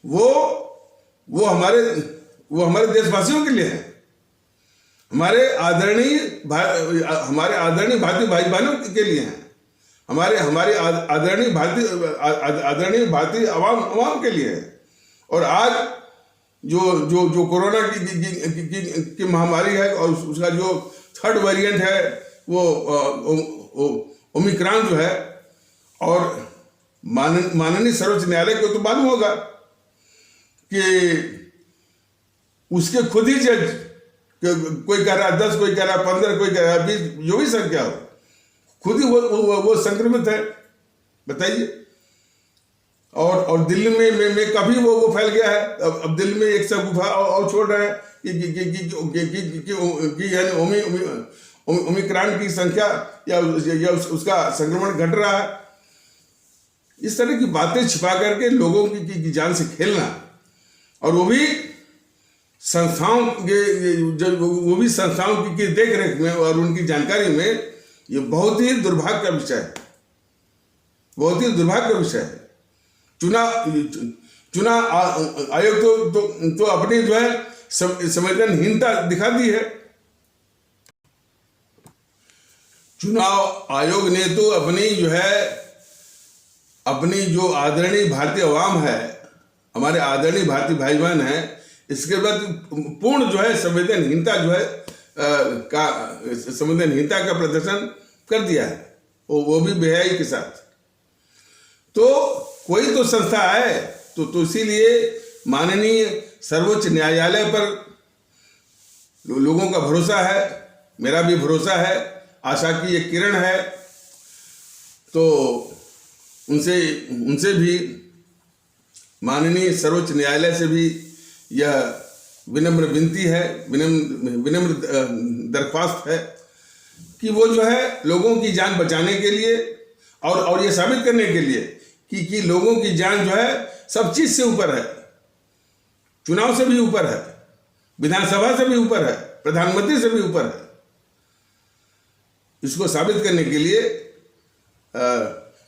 वो हमारे देशवासियों के लिए हैं, हमारे आदरणीय भारतीय भाई बहनों के लिए हैं, हमारे आदरणीय भारतीय अवाम के लिए है। और आज जो कोरोना की महामारी है और उसका जो थर्ड वेरिएंट है वो ओमिक्रॉन जो है, और माननीय सर्वोच्च न्यायालय को तो मालूम होगा कि उसके खुद ही जज, कोई कह रहा है 10, कोई कह रहा है 15, कोई कह रहा है 20, जो भी संख्या हो, खुद ही वो संक्रमित है, बताइए। और दिल्ली में काफी वो फैल गया है। अब दिल्ली में एक सब गुफा और छोड़ रहे हैं कि यानी ओमिक्रॉन की संख्या या उसका संक्रमण घट रहा है। इस तरह की बातें छिपा करके लोगों की जान से खेलना, और वो भी संस्थाओं की देख रेख में और उनकी जानकारी में, ये बहुत ही दुर्भाग्य का विषय है, बहुत ही दुर्भाग्य का विषय है। चुनाव आयोग तो अपनी जो है संवेदनहीनता दिखा दी है। चुनाव आयोग ने तो अपनी जो आदरणीय भारतीय अवाम है, हमारे आदरणीय भारतीय भाई बहन है, इसके बाद पूर्ण जो है संवेदनहीनता का प्रदर्शन कर दिया है, वो भी बेहयाई के साथ। तो कोई तो संस्था है, तो इसीलिए माननीय सर्वोच्च न्यायालय पर लोगों का भरोसा है, मेरा भी भरोसा है, आशा की एक किरण है। तो उनसे भी, माननीय सर्वोच्च न्यायालय से भी यह विनम्र विनती है, विनम्र दरख्वास्त है कि वो जो है लोगों की जान बचाने के लिए और ये साबित करने के लिए कि लोगों की जान जो है सब चीज से ऊपर है, चुनाव से भी ऊपर है, विधानसभा से भी ऊपर है, प्रधानमंत्री से भी ऊपर है। इसको साबित करने के लिए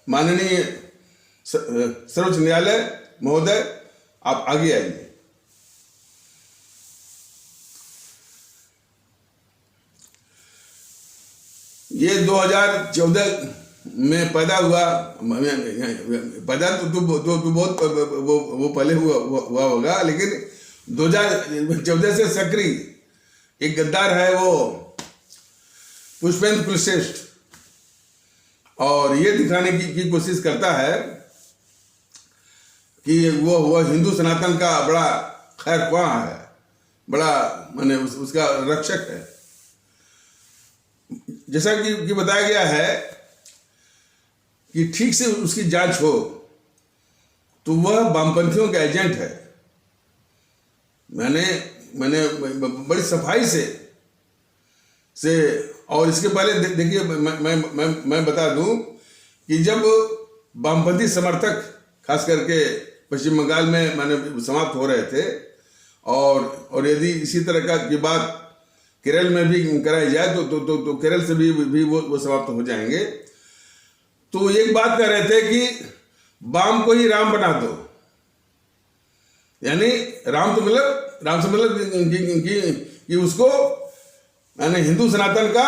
माननीय सर्वोच्च न्यायालय महोदय, आप आगे आइए। ये 2014 में पैदा हुआ, पैदा तो बहुत वो पहले हुआ होगा, लेकिन 2014 से सक्रिय एक गद्दार है वो पुष्पेंद्र कुलश्रेष्ठ, और ये दिखाने की कोशिश करता है कि वो हिंदू सनातन का बड़ा खैरख्वाह है, बड़ा माने उसका रक्षक है। जैसा कि बताया गया है कि ठीक से उसकी जांच हो तो वह वामपंथियों का एजेंट है। मैंने बड़ी सफाई से और इसके पहले देखिए, मैं बता दूं कि जब वामपंथी समर्थक खास करके पश्चिम बंगाल में समाप्त हो रहे थे, और यदि इसी तरह की बात केरल में भी कराई जाए तो केरल से भी वो समाप्त हो जाएंगे। तो एक बात कह रहे थे कि वाम को ही राम बना दो, यानी राम से मतलब कि उसको यानी हिंदू सनातन का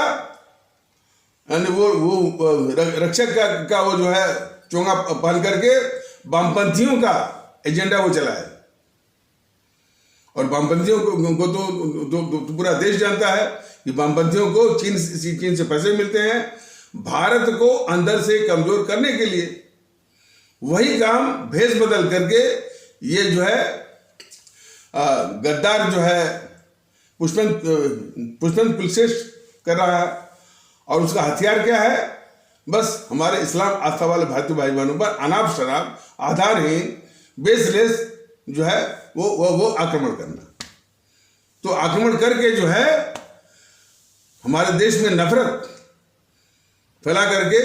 यानी वो रक्षक का वो जो है चोंगा पहन करके वामपंथियों का एजेंडा वो चलाए। और वामपंथियों को तो पूरा देश जानता है कि वामपंथियों को चीन से पैसे मिलते हैं भारत को अंदर से कमजोर करने के लिए। वही काम भेष बदल करके ये जो है गद्दार जो है पुष्पेंद्र कुलश्रेष्ठ कर रहा है। और उसका हथियार क्या है? बस हमारे इस्लाम आस्था वाले भारतीय भाई बहनों पर अनाप शनाप आधारहीन बेसलेस जो है वो आक्रमण करना। तो आक्रमण करके जो है हमारे देश में नफरत फैला करके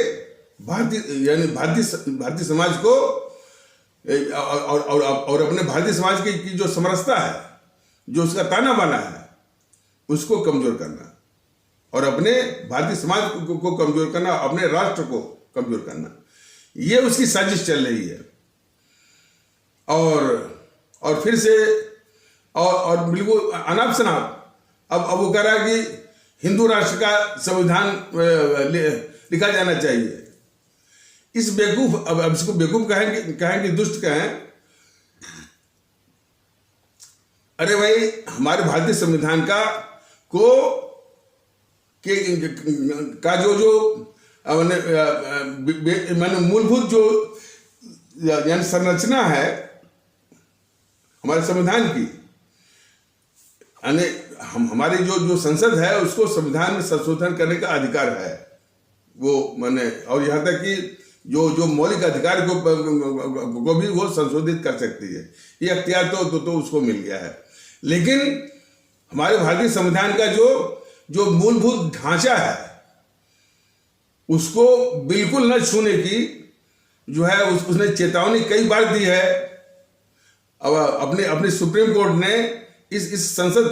भारतीय यानी भारतीय समाज को और अपने भारतीय समाज की जो समरसता है, जो उसका ताना बाना है, उसको कमजोर करना और अपने भारतीय समाज को कमजोर करना, अपने राष्ट्र को कमजोर करना, ये उसकी साजिश चल रही है। और फिर से और बिल्कुल अनाप शनाप अब वो कह रहा है कि हिंदू राष्ट्र का संविधान लिखा जाना चाहिए। इस बेवकूफ, अब इसको बेवकूफ कहें कि दुष्ट कहें, अरे भाई हमारे भारतीय संविधान का जो मैंने मूलभूत जो यानी संरचना है हमारे संविधान की, यानी हमारी जो संसद है उसको संविधान में संशोधन करने का अधिकार है वो मैंने, और यहाँ तक कि जो मौलिक अधिकार को भी वो संशोधित कर सकती है, ये अख्तियार तो उसको मिल गया है। लेकिन हमारे भारतीय संविधान का जो मूलभूत ढांचा है उसको बिल्कुल न छूने की जो है उसने चेतावनी कई बार दी है। अब अपने सुप्रीम कोर्ट ने इस संसद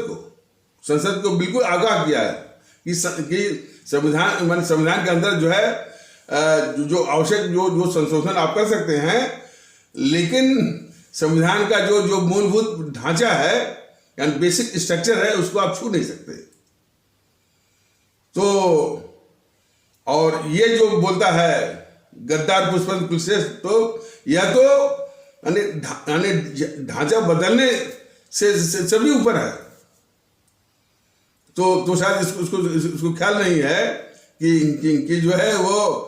को बिल्कुल आगाह किया है कि संविधान के अंदर जो है जो आवश्यक जो संशोधन आप कर सकते हैं, लेकिन संविधान का जो मूलभूत ढांचा है यानी बेसिक स्ट्रक्चर है उसको आप छू नहीं सकते। तो और ये जो बोलता है गद्दार पुष्पवंत कुलश्रेष्ठ, तो यह तो यानी ढांचा बदलने से सभी ऊपर है। तो शायद उसको ख्याल नहीं है कि जो है वो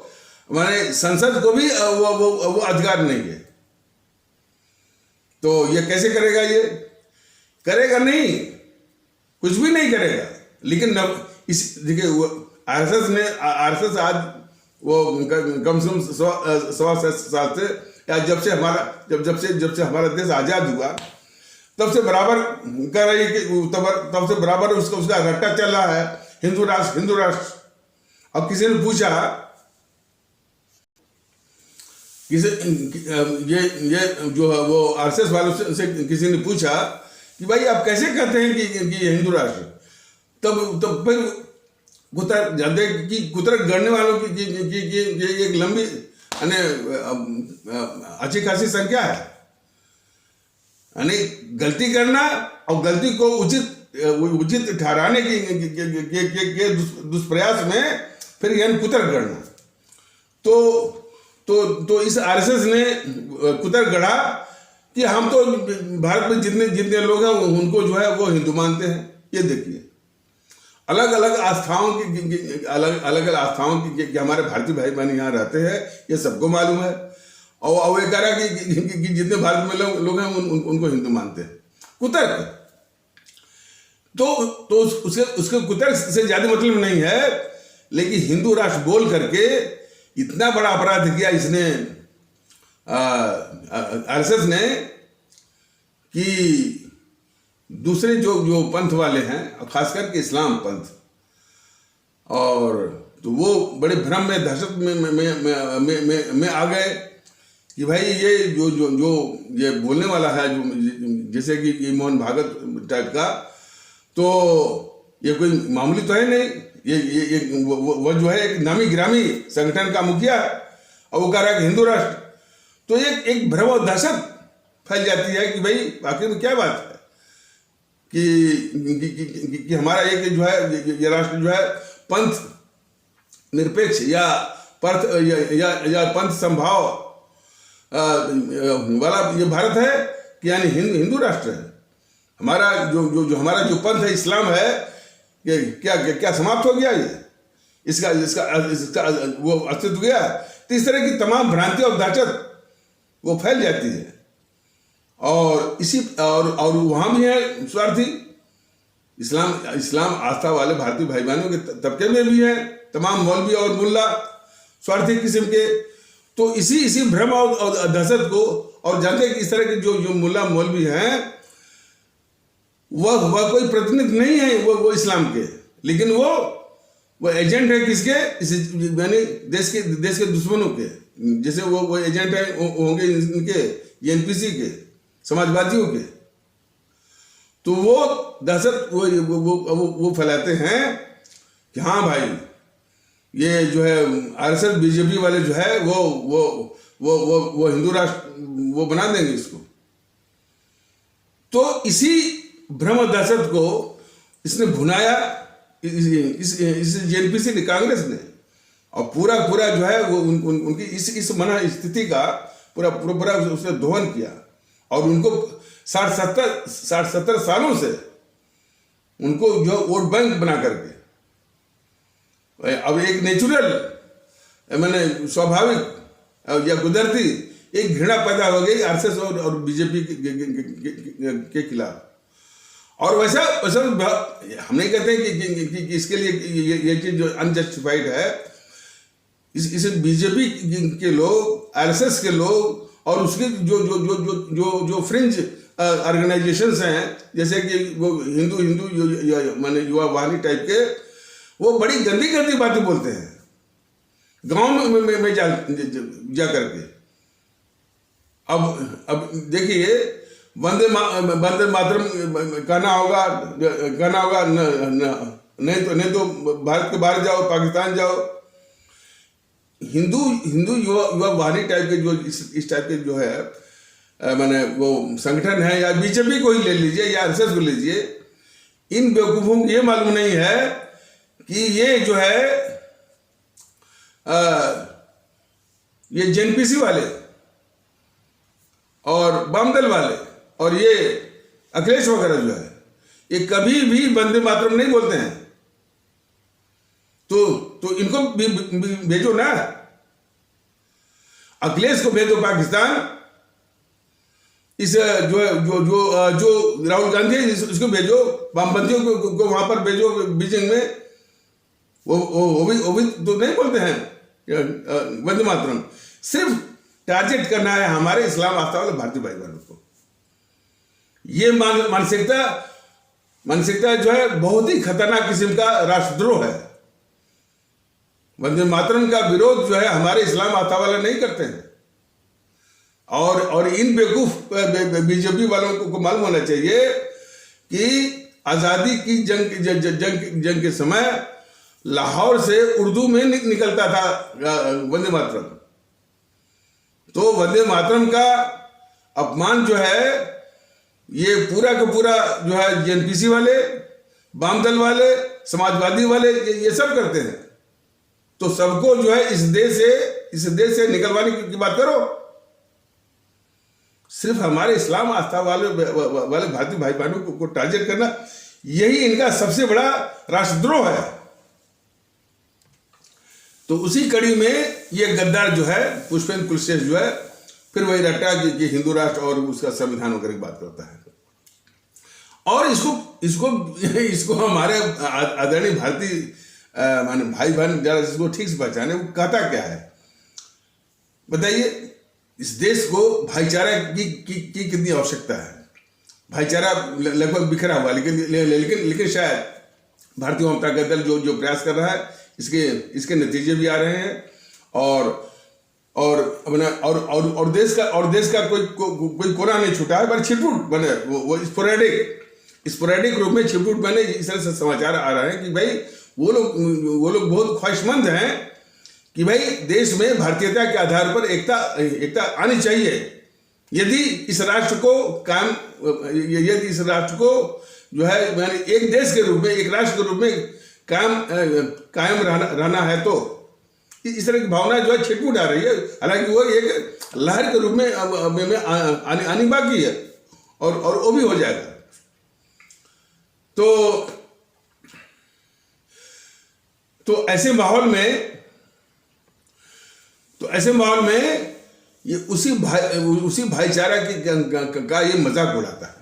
माने संसद को भी वो अधिकार नहीं है। तो ये कैसे करेगा? ये करेगा नहीं, कुछ भी नहीं करेगा। लेकिन देखिए आरएसएस आज वो कम से कम 100 साल से या जब से हमारा देश आजाद हुआ तब से बराबर कर रही है कि तब से बराबर उसका रट्टा चल रहा है हिंदू राष्ट्र। अब किसी ने पूछा ये जो है वो आरएसएस वालों से किसी ने पूछा कि भाई आप कैसे कहते हैं कि हिंदू राष्ट्र, तब फिर कुतर गढ़ने वालों की एक लंबी अच्छी खासी संख्या है। यानी गलती करना और गलती को उचित ठहराने के दुष्प्रयास में फिर यानी कुतर गढ़ना। तो इस आरएसएस ने कुतर गढ़ा कि हम तो भारत में जितने लोग हैं उनको जो है वो हिंदू मानते हैं। ये देखिए अलग अलग आस्थाओं की हमारे भारतीय भाई बहन यहाँ रहते हैं, ये सबको मालूम है। और वो कह रहा कि जितने भारत में लोग हैं उनको हिंदू मानते हैं। कुतर्क तो उसके कुतर्क से ज्यादा मतलब नहीं है, लेकिन हिंदू राष्ट्र बोल करके इतना बड़ा अपराध किया इसने आरएसएस ने कि दूसरे जो पंथ वाले हैं, खासकर के इस्लाम पंथ, और तो वो बड़े भ्रम में दहशत में आ गए कि भाई ये जो ये बोलने वाला है जो जैसे कि मोहन भागवत टाइप का, तो ये कोई मामूली तो है नहीं। ये वो जो है एक नामी गिरामी संगठन का मुखिया है और वो कह रहा है कि हिंदू राष्ट्र। तो एक भ्रम और दहशत फैल जाती है कि भाई आखिर में क्या बात है कि हमारा एक जो है ये राष्ट्र जो है पंथ निरपेक्ष या पंथ संभाव वाला ये भारत है कि यानी हिंदू राष्ट्र है। हमारा जो हमारा जो पंथ है इस्लाम है, क्या समाप्त हो गया? ये इसका वो अस्तित्व गया? तो इस तरह की तमाम भ्रांति और दहशत वो फैल जाती है। और वहां भी है स्वार्थी इस्लाम आस्था वाले भारतीय भाई बहनों के तबके में भी है तमाम मौलवी और मुल्ला स्वार्थी किस्म के। तो इसी भ्रम और दहशत को, और जानते हैं कि इस तरह के जो मुल्ला मौलवी हैं वह कोई प्रतिनिधि नहीं है वो इस्लाम के, लेकिन वो वो एजेंट है किसके, यानी देश के दुश्मनों के। जैसे वो एजेंट है होंगे इनके एनपीसी के, समाजवादियों के। तो वो दहशत वो फैलाते हैं कि हाँ भाई ये जो है आरएसएस बीजेपी वाले जो है वो हिंदू राष्ट्र वो बना देंगे इसको। तो इसी भ्रम दहशत को इसने भुनाया इस जेएनपीसी ने, कांग्रेस ने, और पूरा जो है वो उनकी इस मना स्थिति का पूरा उसने दोहन किया। और उनको 60-70 सालों से उनको जो वोट बैंक बना करके अब एक नेचुरल मैंने स्वाभाविक या कुदरती एक घृणा पैदा हो गई आरएसएस और बीजेपी के खिलाफ। और वैसा हम नहीं कहते कि इसके लिए ये चीज जो अनजस्टिफाइड है। इसे बीजेपी के लोग, आरएसएस के लोग और उसके जो फ्रिंज ऑर्गेनाइजेशंस हैं, जैसे कि वो हिंदू माने युवा वाहिनी टाइप के, वो बड़ी गंदी बातें बोलते हैं गांव में जा करके। अब देखिए, वंदे मातरम कहना होगा, नहीं तो भारत के बाहर जाओ, पाकिस्तान जाओ। हिंदू युवा वाहिनी टाइप के जो इस टाइप के जो है माने वो संगठन है, या बीजेपी को ही ले लीजिए या आरएसएस को लीजिए, इन बेवकूफों को ये मालूम नहीं है कि ये जो है ये जेएनपीसी वाले और वामदल वाले और ये अखिलेश वगैरह जो है, ये कभी भी वंदे मातरम नहीं बोलते हैं। तो इनको भेजो ना, अखिलेश को भेजो पाकिस्तान, इस जो राहुल गांधी है इसको भेजो, वामपंथियों को वहां पर भेजो बीजिंग में। वो भी तो नहीं बोलते हैं वंदे मातरम। सिर्फ टारगेट करना है हमारे इस्लाम आस्था वाले भारतीय भाई बहनों को। ये मानसिकता जो है बहुत ही खतरनाक किस्म का राष्ट्रद्रोह है। वंदे मातरम का विरोध जो है हमारे इस्लाम आस्था वाले नहीं करते हैं। और इन बेवकूफ बीजेपी वालों को मालूम होना चाहिए कि आजादी की जंग के समय लाहौर से उर्दू में निकलता था वंदे मातरम। तो वंदे मातरम का अपमान जो है ये पूरा का पूरा जो है जेएनपीसी वाले, वामदल वाले, समाजवादी वाले ये सब करते हैं। तो सबको जो है इस देश से निकलवाने की बात करो। सिर्फ हमारे इस्लाम आस्था वाले भारतीय भाई बहनों को टारगेट करना, यही इनका सबसे बड़ा राष्ट्रद्रोह है। तो उसी कड़ी में ये गद्दार जो है पुष्पेंद्र कुलश्रेष्ठ जो है फिर वही रट्टा कि हिंदू राष्ट्र और उसका संविधान वगैरह की बात करता है। और इसको हमारे आदरणीय भारतीय माने भाई बहन जरा इसको ठीक से पहचाने, वो कहता क्या है बताइए। इस देश को भाईचारा की कितनी आवश्यकता है। भाईचारा लगभग बिखरा हुआ, लेकिन शायद भारतीय जनता दल जो प्रयास कर रहा है इसके नतीजे भी आ रहे हैं। और देश का कोई कोना नहीं छूटा है, पर छिटपुट बने वो स्पोरेडिक रूप में छिटपुट बने इस तरह से समाचार आ रहे हैं कि भाई वो लोग बहुत ख्वाहिशमंद हैं कि भाई देश में भारतीयता के आधार पर एकता आनी चाहिए। यदि इस राष्ट्र को जो है मैंने एक देश के रूप में, एक राष्ट्र के रूप में कायम रहना है, तो इस तरह की भावना जो है छिटपुट आ रही है। हालांकि वो एक लहर के रूप में आनी बाकी है और वो भी हो जाएगा। तो ऐसे माहौल में ये उसी भाईचारा का ये मजाक उड़ाता है।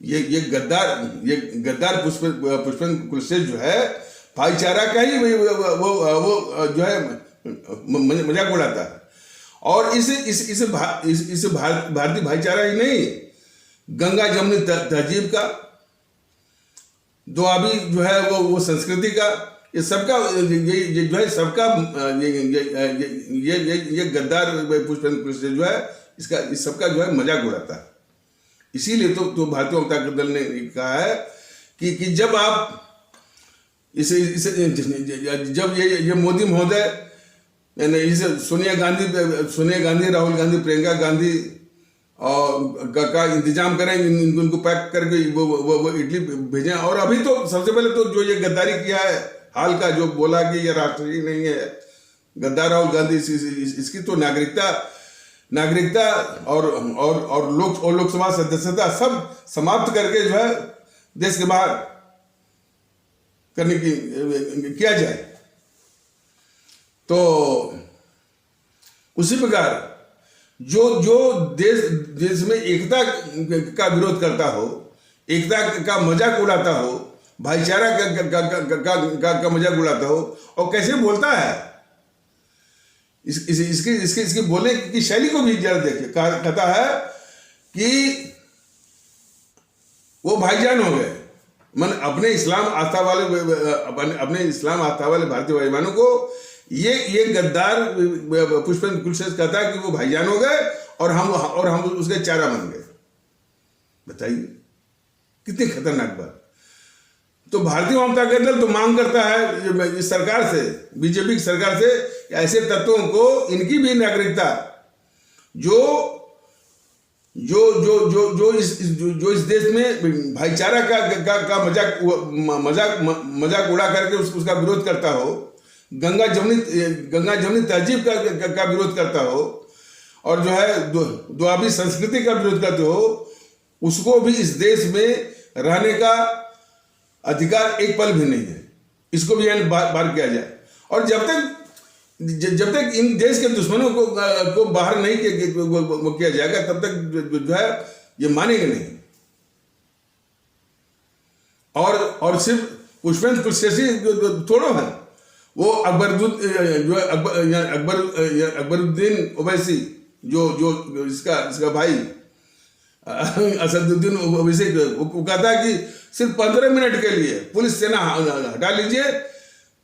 ये गद्दार पुष्पेंद्र कुलश्रेष्ठ जो है भाईचारा का ही वो जो है मजाक उड़ाता है। और इसे भारतीय भाईचारा ही नहीं, गंगा जमुनी तहजीब का, दुआबी जो है वो संस्कृति का, ये सबका ये जो है सबका ये गद्दार पुष्पेंद्र कुशवाहा जो है इसका इस सबका जो है मजाक उड़ाता है। इसीलिए तो भारतीय जनता दल ने कहा है कि जब आप इसे जब ये मोदी महोदय इसे सोनिया गांधी, राहुल गांधी, प्रियंका गांधी और का इंतजाम करें, इनको पैक करके वो इटली भेजें। और अभी तो सबसे पहले तो जो ये गद्दारी किया है हाल का, जो बोला कि ये राष्ट्रीय नहीं है, गद्दार राहुल गांधी, इसकी तो नागरिकता और लोकसभा सदस्यता सब समाप्त करके जो है देश के बाहर करने की किया जाए। तो उसी प्रकार जो देश में एकता का विरोध करता हो, एकता का मजाक उड़ाता हो, भाईचारा का मजाक उड़ाता हो, और कैसे बोलता है, इसकी बोलने की शैली को भी जरा देखिए। कहता है कि वो भाईजान हो गए, मन अपने इस्लाम आस्था वाले भारतीय भाई बहनों को ये गद्दार पुष्पेंद्र कुशवाहा कहता है कि वो भाईजान हो गए और हम उसके चारा बन गए। बताइए कितनी खतरनाक बात। तो भारतीय जनता दल तो मांग करता है इस सरकार से, बीजेपी की सरकार से, ऐसे तत्वों को इनकी भी नागरिकता जो इस देश में भाईचारा का मजाक उड़ा करके उसका विरोध करता हो, गंगा जमुनी तहजीब का विरोध करता हो, और जो है दुआबी संस्कृति का विरोध करते हो, उसको भी इस देश में रहने का अधिकार एक पल भी नहीं है। इसको भी यानी बाहर किया जाए। और जब तक इन देश के दुश्मनों को बाहर नहीं किया जाएगा, तब तक जो है ये मानेंगे नहीं। और सिर्फ पुष्पेंद्र कुशवाहा थोड़ो है, वो अकबरुद्दीन ओवैसी जो इसका भाई असदुद्दीन ओवैसी, वो कहता है कि सिर्फ 15 मिनट के लिए पुलिस सेना हटा लीजिए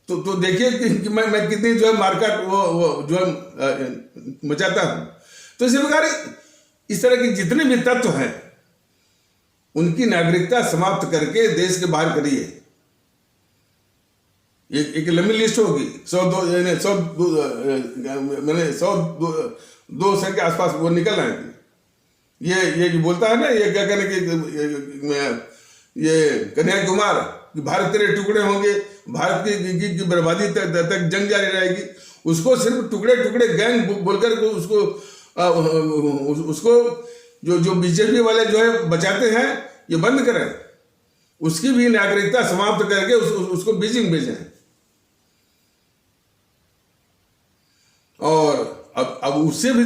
तो देखिए कि मैं कितनी जो है मारकाट वो जो है मचाता हूं। तो इसी प्रकार इस तरह के जितने भी तत्व हैं उनकी नागरिकता समाप्त करके देश के बाहर करिए। एक लंबी लिस्ट होगी, 102 के आसपास वो निकल आएंगे। ये जो बोलता है ना, ये क्या कहने की ये कन्हैया कुमार कि भारत तेरे टुकड़े होंगे, भारत की बर्बादी तक जंग जारी रहेगी, उसको सिर्फ टुकड़े गैंग बोलकर उसको जो बीजेपी वाले जो है बचाते हैं, ये बंद करें। उसकी भी नागरिकता समाप्त करके उसको बीजिंग भेजें। और अब उससे भी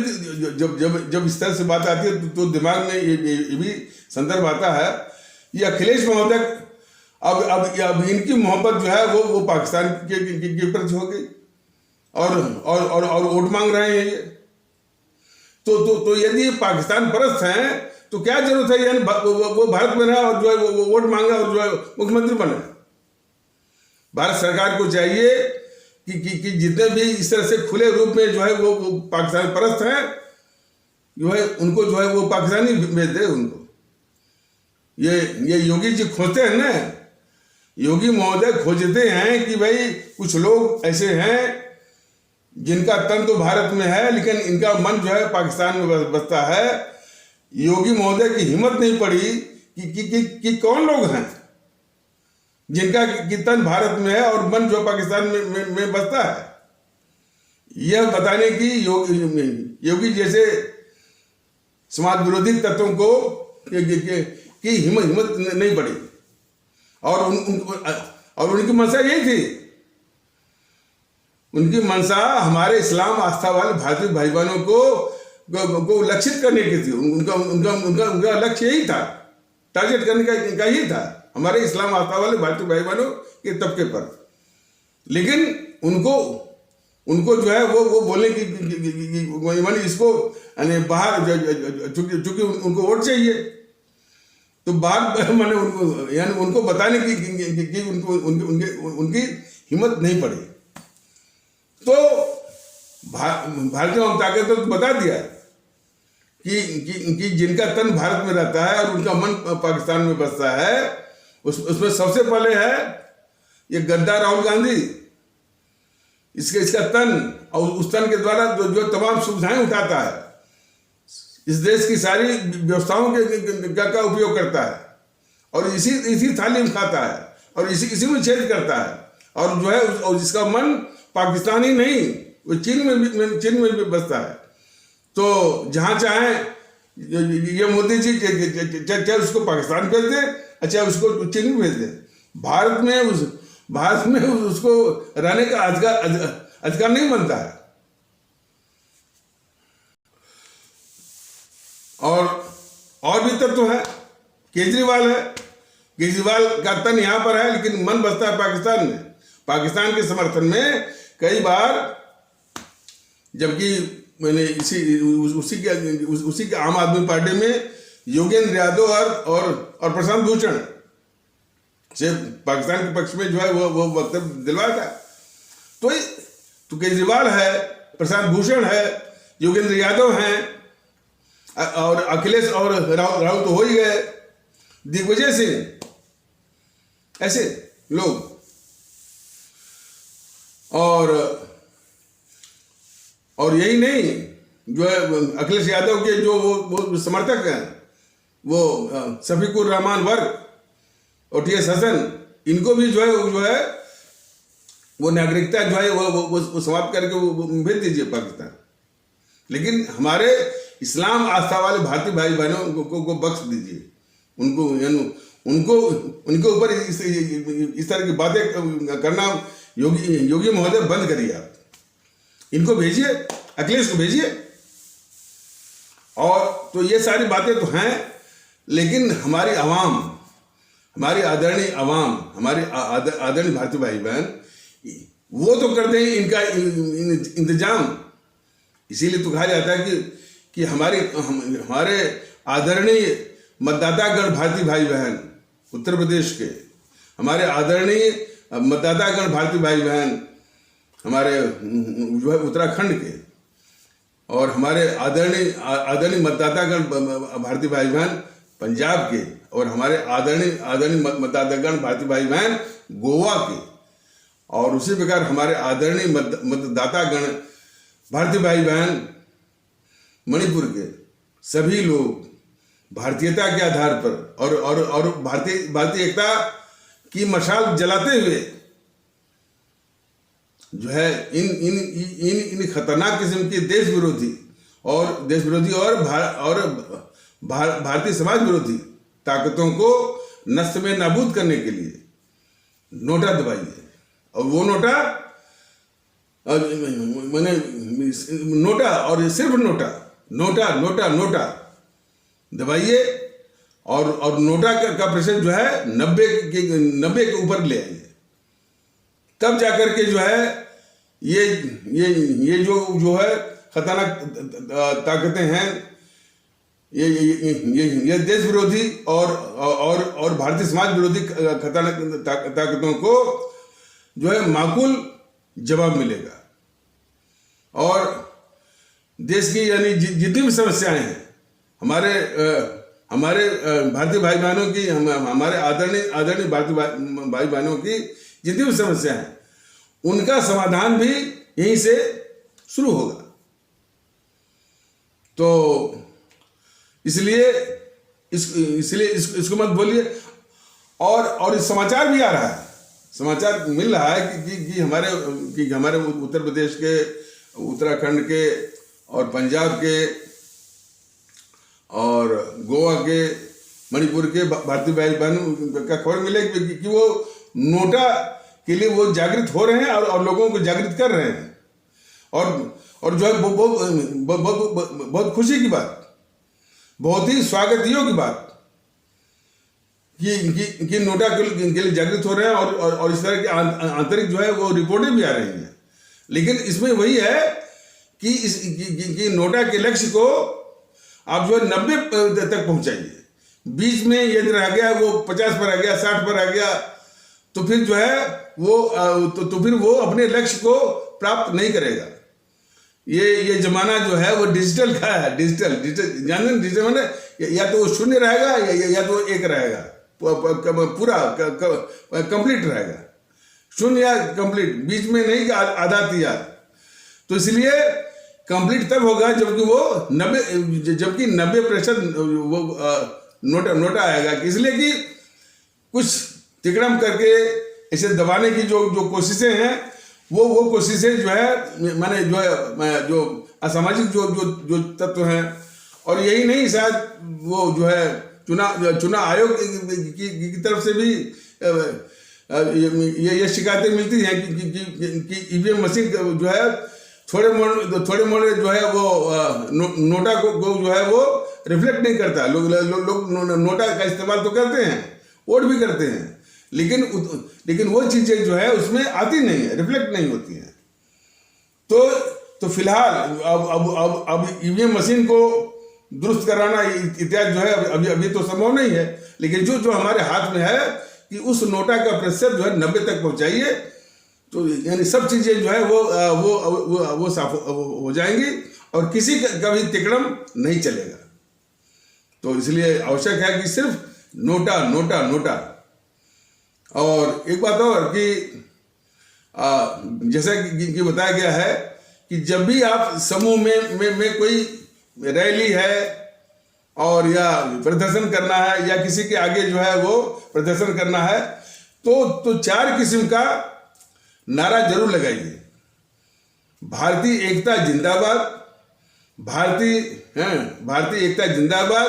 जब इस तरह से बात आती है तो दिमाग में ये भी संदर्भ आता है, ये अखिलेश महोदय अब इनकी मोहब्बत जो है वो पाकिस्तान के प्रति हो गई और वोट मांग रहे हैं ये। तो यदि पाकिस्तान परस्त हैं तो क्या जरूरत है यानी वो भारत में रहा और जो है वो वोट मांगा और जो है मुख्यमंत्री बने। भारत सरकार को चाहिए कि जितने भी इस तरह से खुले रूप में जो है वो पाकिस्तान परस्त हैं, जो है उनको जो है वो पाकिस्तानी भेज दे उनको। ये योगी जी खोजते हैं ना, योगी महोदय खोजते हैं कि भाई कुछ लोग ऐसे हैं जिनका तन तो भारत में है लेकिन इनका मन जो है पाकिस्तान में बसता है। योगी महोदय की हिम्मत नहीं पड़ी कि कौन लोग हैं जिनका तन भारत में है और मन जो पाकिस्तान में बसता है। यह बताने की योगी जैसे समाज विरोधी तत्वों को की हिम्मत नहीं पड़ी। और उनकी मंशा यही थी, उनकी मंशा हमारे इस्लाम आस्था वाले भारतीय भाई बहनों को लक्षित करने की थी। उनका लक्ष्य यही था, टारगेट करने का यही था हमारे इस्लाम आस्था वाले भारतीय भाई बहनों के तबके पर। लेकिन उनको जो है वो बोलने की इसको बाहर, चूंकि उनको वोट चाहिए, तो बात मैंने उनको यानी उनको बताने की उनको उनकी हिम्मत नहीं पड़ी। तो भारतीय अवाम ताकत तो बता दिया कि जिनका तन भारत में रहता है और उनका मन पाकिस्तान में बसता है, उसमें सबसे पहले है ये गद्दार राहुल गांधी। इसका तन और उस तन के द्वारा जो तमाम सुविधाएं उठाता है, इस देश की सारी व्यवस्थाओं का उपयोग करता है और इसी थाली में खाता है और इसी में छेद करता है, और जो है और जिसका मन पाकिस्तान ही नहीं, वो चीन में भी बसता है। तो जहाँ चाहे ये मोदी जी चाहे उसको पाकिस्तान भेज दे, अच्छा उसको चीन में भेज दे, भारत में उसको रहने का अधिकार नहीं बनता है। और भी तत्व है। केजरीवाल है, केजरीवाल का तन यहाँ पर है लेकिन मन बसता है पाकिस्तान में। पाकिस्तान के समर्थन में कई बार, जबकि मैंने उसी के आम आदमी पार्टी में योगेंद्र यादव और प्रशांत भूषण से पाकिस्तान के पक्ष में जो है वो वक्तव्य दिलवाया था। तो केजरीवाल है, प्रशांत भूषण है, योगेंद्र यादव हैं, और अखिलेश और राहुल तो हो ही गए, दिग्विजय सिंह, ऐसे लोग। और यही नहीं, जो है अखिलेश यादव के जो वो समर्थक हैं, वो शफीकुर रहमान वर्क और टी एस हसन, इनको भी जो है वो नागरिकता जो है वो समाप्त करके वो भेज दीजिए पाकिस्तान। लेकिन हमारे इस्लाम आस्था वाले भारतीय भाई बहनों को बख्श दीजिए, उनके ऊपर इस तरह की बातें करना योगी महोदय बंद करिए। आप इनको भेजिए, अखिलेश को भेजिए। और तो ये सारी बातें तो हैं, लेकिन हमारी आवाम, हमारी आदरणीय आवाम, हमारे आदरणीय भारतीय भाई बहन, वो तो कर दें इनका इंतजाम। इसीलिए तो कहा जाता है कि हमारे आदरणीय मतदातागण भारतीय भाई बहन उत्तर प्रदेश के, हमारे आदरणीय मतदातागण भारतीय भाई बहन हमारे जो है उत्तराखंड के, और हमारे आदरणीय मतदातागण भारतीय भाई बहन पंजाब के, और हमारे आदरणीय मतदातागण भारतीय भाई बहन गोवा के, और उसी प्रकार हमारे आदरणीय मतदातागण भारतीय भाई बहन मणिपुर के। सभी लोग भारतीयता के आधार पर और भारतीय एकता की मशाल जलाते हुए जो है इन खतरनाक किस्म के देश विरोधी और भारतीय समाज विरोधी ताकतों को नष्ट में नाबूद करने के लिए नोटा दबाइए। और वो नोटा मैंने नोटा और सिर्फ नोटा दबाइए, और नोटा का प्रतिशत जो है 90 के ऊपर ले आइए। तब जाकर के जो है ये जो है खतरनाक ताकतें हैं, ये देश विरोधी और भारतीय समाज विरोधी खतरनाक ताकतों को जो है माकूल जवाब मिलेगा। और देश की यानी जितनी भी समस्याएं हैं, हमारे भारतीय भाई बहनों की, हमारे आदरणीय भारतीय भाई बहनों की जितनी भी समस्या है, उनका समाधान भी यहीं से शुरू होगा। तो इसलिए इसको मत बोलिए। और इस समाचार भी आ रहा है, समाचार मिल रहा है कि हमारे उत्तर प्रदेश के, उत्तराखंड के और पंजाब के और गोवा के, मणिपुर के भारतीय भाई बहनों का खबर मिले कि वो नोटा के लिए वो जागृत हो रहे हैं और लोगों को जागृत कर रहे हैं। और जो है बहुत खुशी की बात, बहुत ही स्वागत योग्य बात कि नोटा के लिए जागृत हो रहे हैं, और इस तरह की आंतरिक जो है वो रिपोर्टें भी आ रही हैं। लेकिन इसमें वही है कि नोटा के लक्ष्य को आप जो है 90 तक पहुंचाइए, बीच में यदि रह गया, वो 50 पर रह गया, 60 पर रह गया, तो फिर जो है वो तो फिर वो अपने लक्ष्य को प्राप्त नहीं करेगा। ये जमाना जो है वो डिजिटल का है। डिजिटल डिजिटल माने या तो वो शून्य रहेगा या तो एक रहेगा, पूरा कंप्लीट रहेगा। शून्य या कंप्लीट, बीच में नहीं कि आधा तिया। तो इसलिए कंप्लीट तब होगा जबकि वो 90% वो नोटा आएगा। इसलिए कि कुछ तिकड़म करके इसे दबाने की जो कोशिशें हैं, वो कोशिशें जो है माने जो असामाजिक जो तत्व हैं, और यही नहीं शायद वो जो है चुनाव आयोग की तरफ से भी ये शिकायतें मिलती हैं कि ईवीएम मशीन जो है थोड़े मोड़े जो है वो नोटा को जो है वो रिफ्लेक्ट नहीं करता। लोग नोटा का इस्तेमाल तो करते हैं, वोट भी करते हैं, लेकिन वो चीजें जो है उसमें आती नहीं है, रिफ्लेक्ट नहीं होती हैं। तो फिलहाल अब ईवीएम मशीन को दुरुस्त कराना इत्यादि जो है अभी तो संभव नहीं है, लेकिन जो हमारे हाथ में है कि उस नोटा का प्रतिशत जो है 90 तक पहुंचाइए, तो यानी सब चीजें जो है वो साफ हो जाएंगी और किसी का भी तिकड़म नहीं चलेगा। तो इसलिए आवश्यक है कि सिर्फ नोटा। और एक बात और कि जैसा कि बताया गया है कि जब भी आप समूह में कोई रैली है और या प्रदर्शन करना है या किसी के आगे जो है वो प्रदर्शन करना है, तो 4 किस्म का नारा जरूर लगाइए। भारतीय एकता जिंदाबाद, भारतीय एकता जिंदाबाद,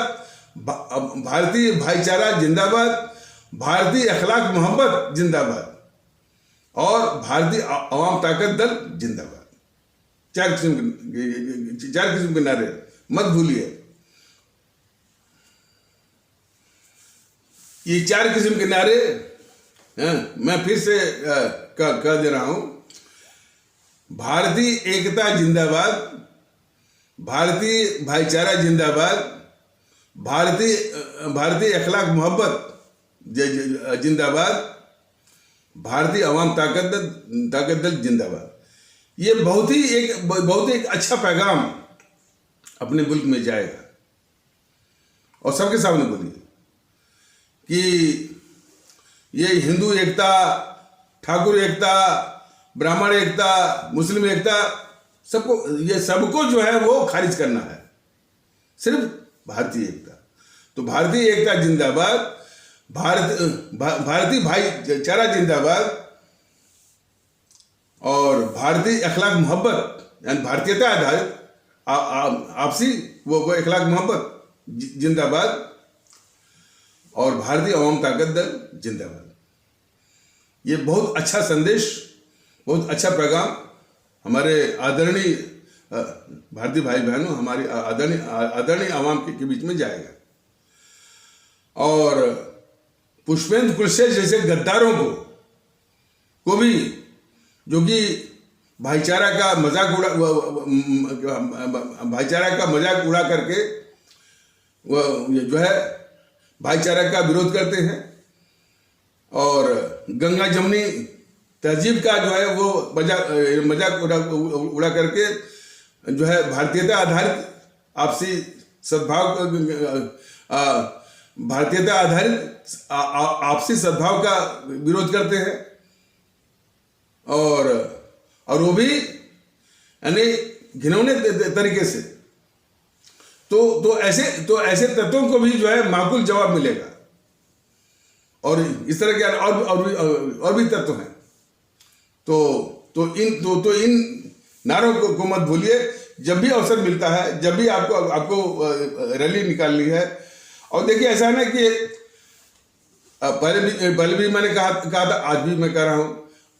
भारतीय भाईचारा जिंदाबाद, भारतीय अखलाक मोहब्बत जिंदाबाद और भारतीय अवाम ताकत दल जिंदाबाद। 4 किस्म के नारे मत भूलिए। ये 4 किस्म के नारे मैं फिर से कह दे रहा हूं। भारतीय एकता जिंदाबाद, भारतीय भाईचारा जिंदाबाद, भारतीय अखलाक मोहब्बत जिंदाबाद, भारतीय अवाम ताकत दल जिंदाबाद। ये बहुत ही एक अच्छा पैगाम अपने मुल्क में जाएगा। और सबके सामने बोलिए कि ये हिंदू एकता, ठाकुर एकता, ब्राह्मण एकता, मुस्लिम एकता, सबको जो है वो खारिज करना है, सिर्फ भारतीय एकता। तो भारतीय एकता जिंदाबाद, भारतीय भाईचारा जिंदाबाद और भारतीय अखलाक मोहब्बत यानी भारतीयता आधारित आपसी वो अखलाक मोहब्बत जिंदाबाद और भारतीय अवाम ताकत दल जिंदाबाद। ये बहुत अच्छा संदेश, बहुत अच्छा पैगाम हमारे आदरणीय भारतीय भाई बहनों, हमारी आदरणीय आवाम के बीच में जाएगा। और पुष्पेंद्र कुलशेर जैसे गद्दारों को भी, जो कि भाईचारा का मजाक उड़ा करके जो है भाईचारा का विरोध करते हैं और गंगा जमुनी तहजीब का जो है वो मजाक उड़ा करके जो है भारतीयता आधारित आपसी सद्भाव, भारतीयता आधारित आपसी सद्भाव का विरोध करते हैं। और वो भी यानी घिनौने तरीके से। तो ऐसे तत्वों को भी जो है माकूल जवाब मिलेगा। और इस तरह के और भी तत्व हैं। तो इन नारों को मत भूलिए। जब भी अवसर मिलता है, जब भी आपको रैली निकालनी है। और देखिए ऐसा है ना कि पहले भी मैंने कहा था, आज भी मैं कह रहा हूं,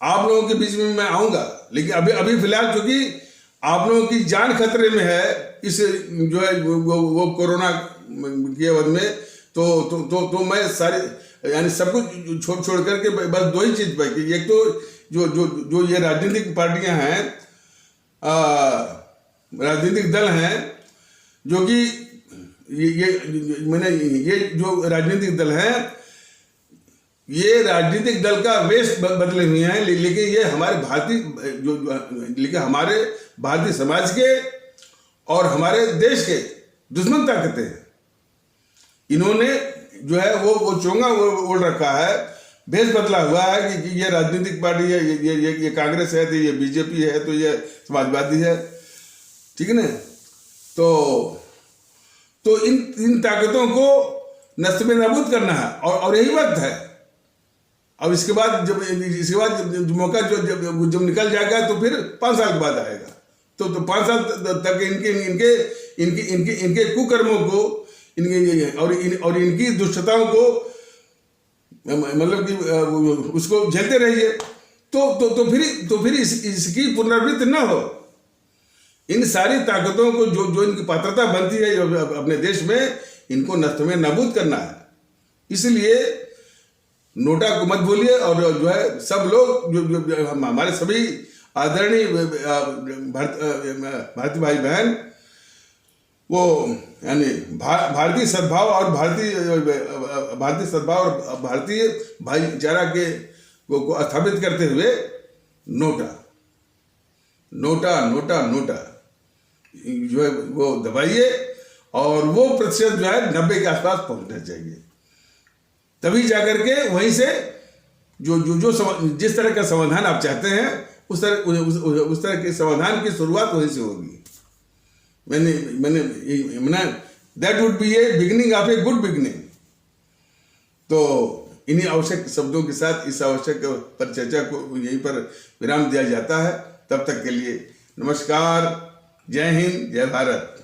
आप लोगों के बीच में मैं आऊंगा, लेकिन अभी फिलहाल क्योंकि आप लोगों की जान खतरे में है इस जो है वो कोरोना की अवधि में, तो मैं सारे यानी सब कुछ छोड़ करके बस 2 ही चीज पर, एक तो जो ये राजनीतिक पार्टियां हैं, राजनीतिक दल हैं, जो कि ये जो राजनीतिक दल हैं, ये राजनीतिक दल का वेश बदले हुए हैं, लेकिन ये हमारे भारतीय समाज के और हमारे देश के दुश्मन ताकतें हैं। इन्होंने जो है वो चोंगा ओढ़ रखा है, भेष बदला हुआ है कि ये राजनीतिक पार्टी है, ये कांग्रेस है, तो ये बीजेपी है, तो ये समाजवादी है, ठीक है ना। तो इन ताकतों को नष्ट में नाबूद करना है, और यही वक्त है। अब इसके बाद जब मौका जब निकल जाएगा तो फिर 5 साल के बाद आएगा। तो 5 साल तक इनके कुकर्मों को, और इनकी दुष्टताओं को, मतलब कि उसको झेलते रहिए, तो फिर इसकी पुनरावृत्ति न हो। इन सारी ताकतों को जो इनकी पात्रता बनती है अपने देश में, इनको नष्ट में नाबूद करना है। इसलिए नोटा को मत भूलिए, और जो है सब लोग जो हमारे सभी आदरणीय भारतीय भाई बहन, वो यानी भारतीय सद्भाव और भारतीय भाईचारा के को स्थापित करते हुए नोटा जो है वो दबाइए, और वो प्रतिशत जो है 90 के आसपास पहुंचना चाहिए। तभी जाकर के वहीं से जिस तरह का समाधान आप चाहते हैं, उस तरह के समाधान की शुरुआत वहीं से होगी। मैंने that would be A beginning of a good beginning. तो इन्हीं आवश्यक शब्दों के साथ इस आवश्यक परिचर्चा को यहीं पर विराम दिया जाता है। तब तक के लिए नमस्कार, जय हिंद, जय भारत।